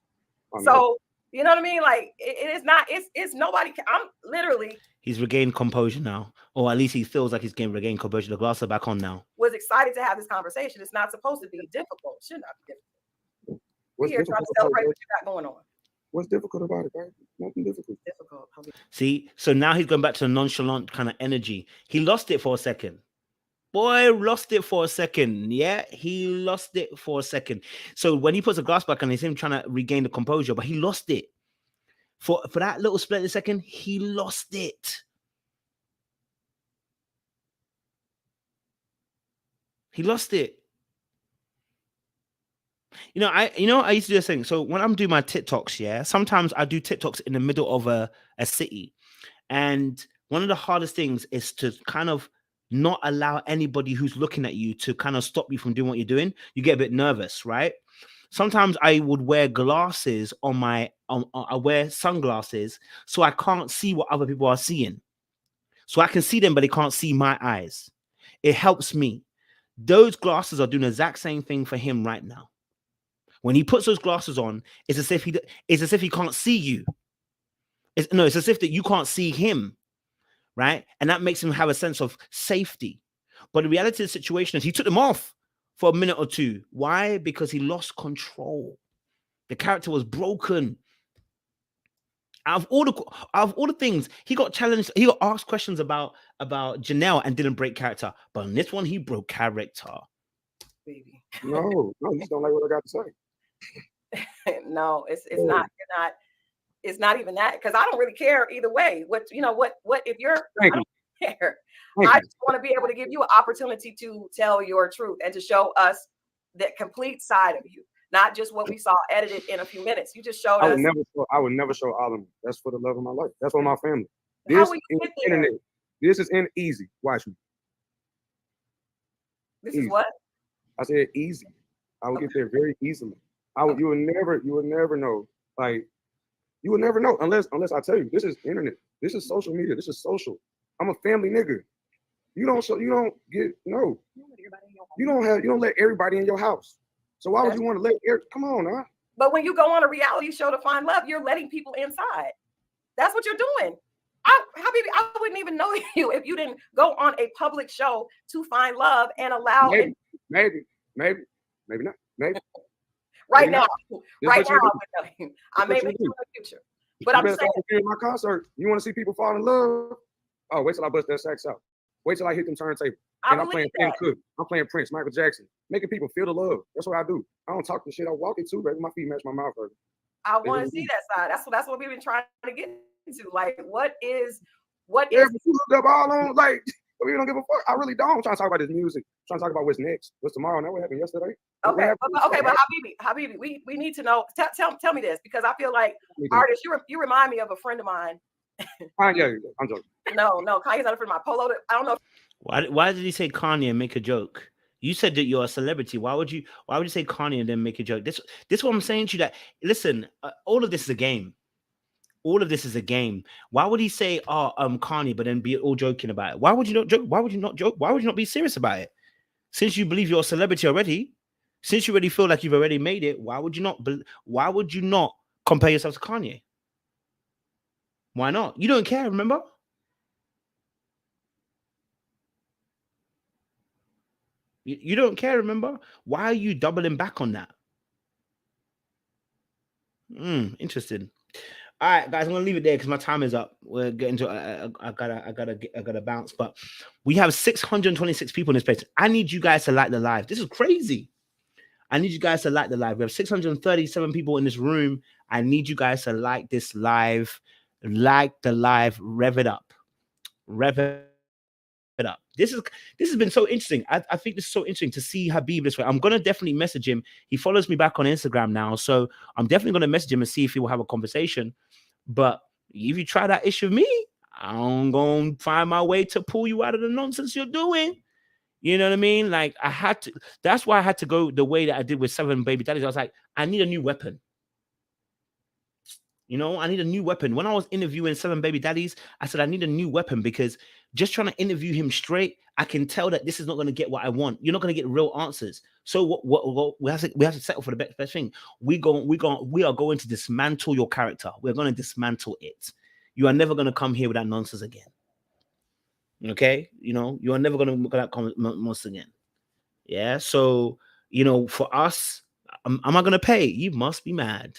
So you know what I mean? Like it is not. It's nobody. I'm literally. He's regained composure now, or at least he feels like he's regained composure. The glasses are back on now. Was excited to have this conversation. It's not supposed to be difficult. It should not be difficult. We're here trying to celebrate what you got going on. What's difficult about it, baby? Nothing difficult. Difficult. See, so now he's going back to the nonchalant kind of energy. He lost it for a second. Boy, lost it for a second. Yeah, he lost it for a second. So when he puts a glass back on, it's him trying to regain the composure, but he lost it. For that little split second, he lost it. He lost it. I used to do this thing. So when I'm doing my TikToks, yeah, sometimes I do TikToks in the middle of a city. And one of the hardest things is to kind of not allow anybody who's looking at you to kind of stop you from doing what you're doing. You get a bit nervous, right? Sometimes I would wear glasses on I wear sunglasses so I can't see what other people are seeing. So I can see them, but they can't see my eyes. It helps me. Those glasses are doing the exact same thing for him right now. When he puts those glasses on, it's as if he can't see you. It's as if that you can't see him, right? And that makes him have a sense of safety. But the reality of the situation is he took them off for a minute or two. Why? Because he lost control. The character was broken. Out of all the things, he got challenged. He got asked questions about Janelle and didn't break character. But on this one, he broke character. Baby. No, you just don't like what I got to say. No, it's not. You're not. It's not even that, because I don't really care either way. What if you're? I don't care. I just want to be able to give you an opportunity to tell your truth and to show us that complete side of you, not just what we saw edited in a few minutes. You just showed us. I would never show all of me. That's for the love of my life. That's for my family. How will you get there? Internet. This is easy. Watch me. This is what? I said easy. I would get there very easily. You would never know. Like, you would never know unless I tell you. This is internet. This is social media. This is social. I'm a family nigga. You don't let everybody in your house. So why would you want to let come on, huh? But when you go on a reality show to find love, you're letting people inside. That's what you're doing. Habibi, I wouldn't even know you if you didn't go on a public show to find love and allow maybe not. Maybe. Right maybe now, right now, I may make you in the future. But I'm saying, in my concert, you want to see people fall in love? Oh, wait till I bust that sax out. Wait till I hit them turntable. And I'm playing Ken Cook. I'm playing Prince, Michael Jackson, making people feel the love. That's what I do. I don't talk the shit. I walk it too, baby. My feet match my mouth. Baby. I want to see that side. That's what we've been trying to get into. Like, what is? You look up all on, like, we don't give a fuck. I really don't. I'm trying to talk about this music. I'm trying to talk about what's next. What's tomorrow? Now what happened yesterday? Okay, but Habibi, we need to know. Tell me this, because I feel like artists, you remind me of a friend of mine. Yeah, I'm joking. No, Kanye's not a friend of mine. Polo, I don't know. Why did he say Kanye and make a joke? You said that you're a celebrity. Why would you say Kanye and then make a joke? This is what I'm saying to you. That listen, all of this is a game. All of this is a game. Why would he say, Kanye, but then be all joking about it? Why would you not joke? Why would you not joke? Why would you not be serious about it? Since you believe you're a celebrity already, since you already feel like you've already made it, why would you not compare yourself to Kanye? Why not? You don't care, remember? You don't care, remember? Why are you doubling back on that? Interesting. All right, guys, I'm gonna leave it there because my time is up. We're getting to I gotta bounce, but we have 626 people in this place. I need you guys to like the live. This is crazy. I need you guys to like the live. We have 637 people in this room. I need you guys to like this live. Like the live, rev it up. Rev it up. This has been so interesting. I think this is so interesting to see Habib this way. I'm gonna definitely message him. He follows me back on Instagram now, so I'm definitely gonna message him and see if he will have a conversation. But if you try that issue with me, I'm gonna find my way to pull you out of the nonsense you're doing. You know what I mean? Like, I had to. That's why I had to go the way that I did with 7 baby daddies. I was like, I need a new weapon. You know, I need a new weapon. When I was interviewing 7 baby daddies, I said, I need a new weapon because just trying to interview him straight, I can tell that this is not going to get what I want. You're not going to get real answers. So what we have to settle for the best thing. We are going to dismantle your character. We're going to dismantle it. You are never going to come here with that nonsense again. Okay? You know, you are never going to look at that nonsense again. Yeah? So, you know, for us, am I going to pay? You must be mad.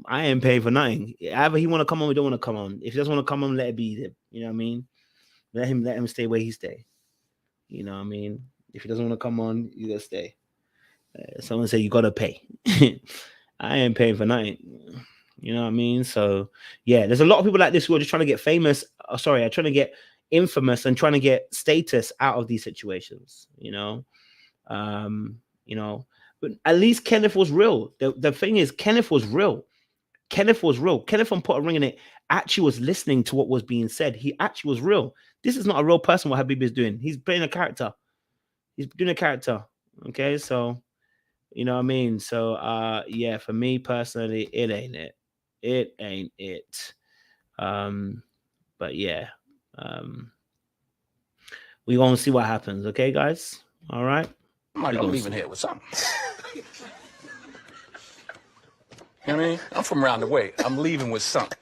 I ain't paying for nothing. Either he want to come on, we don't want to come on. If he doesn't want to come on, let it be. You know what I mean? Let him stay where he stay. You know what I mean? If he doesn't want to come on, you gotta stay. Someone say you gotta pay. I ain't paying for nothing. You know what I mean? So yeah, there's a lot of people like this who are just trying to get famous. Trying to get infamous and trying to get status out of these situations. You know, but at least Kenneth was real. The thing is, Kenneth was real. Kenneth was real. Kenneth from Put a Ring in It actually was listening to what was being said. He actually was real. This is not a real person, what Habib is doing. He's playing a character. He's doing a character. Okay, so you know what I mean? So yeah, for me personally, it ain't it. It ain't it. But yeah. We gonna see what happens, okay, guys? All right. I'm leaving here with something. You know what I mean? I'm from around the way. I'm leaving with something.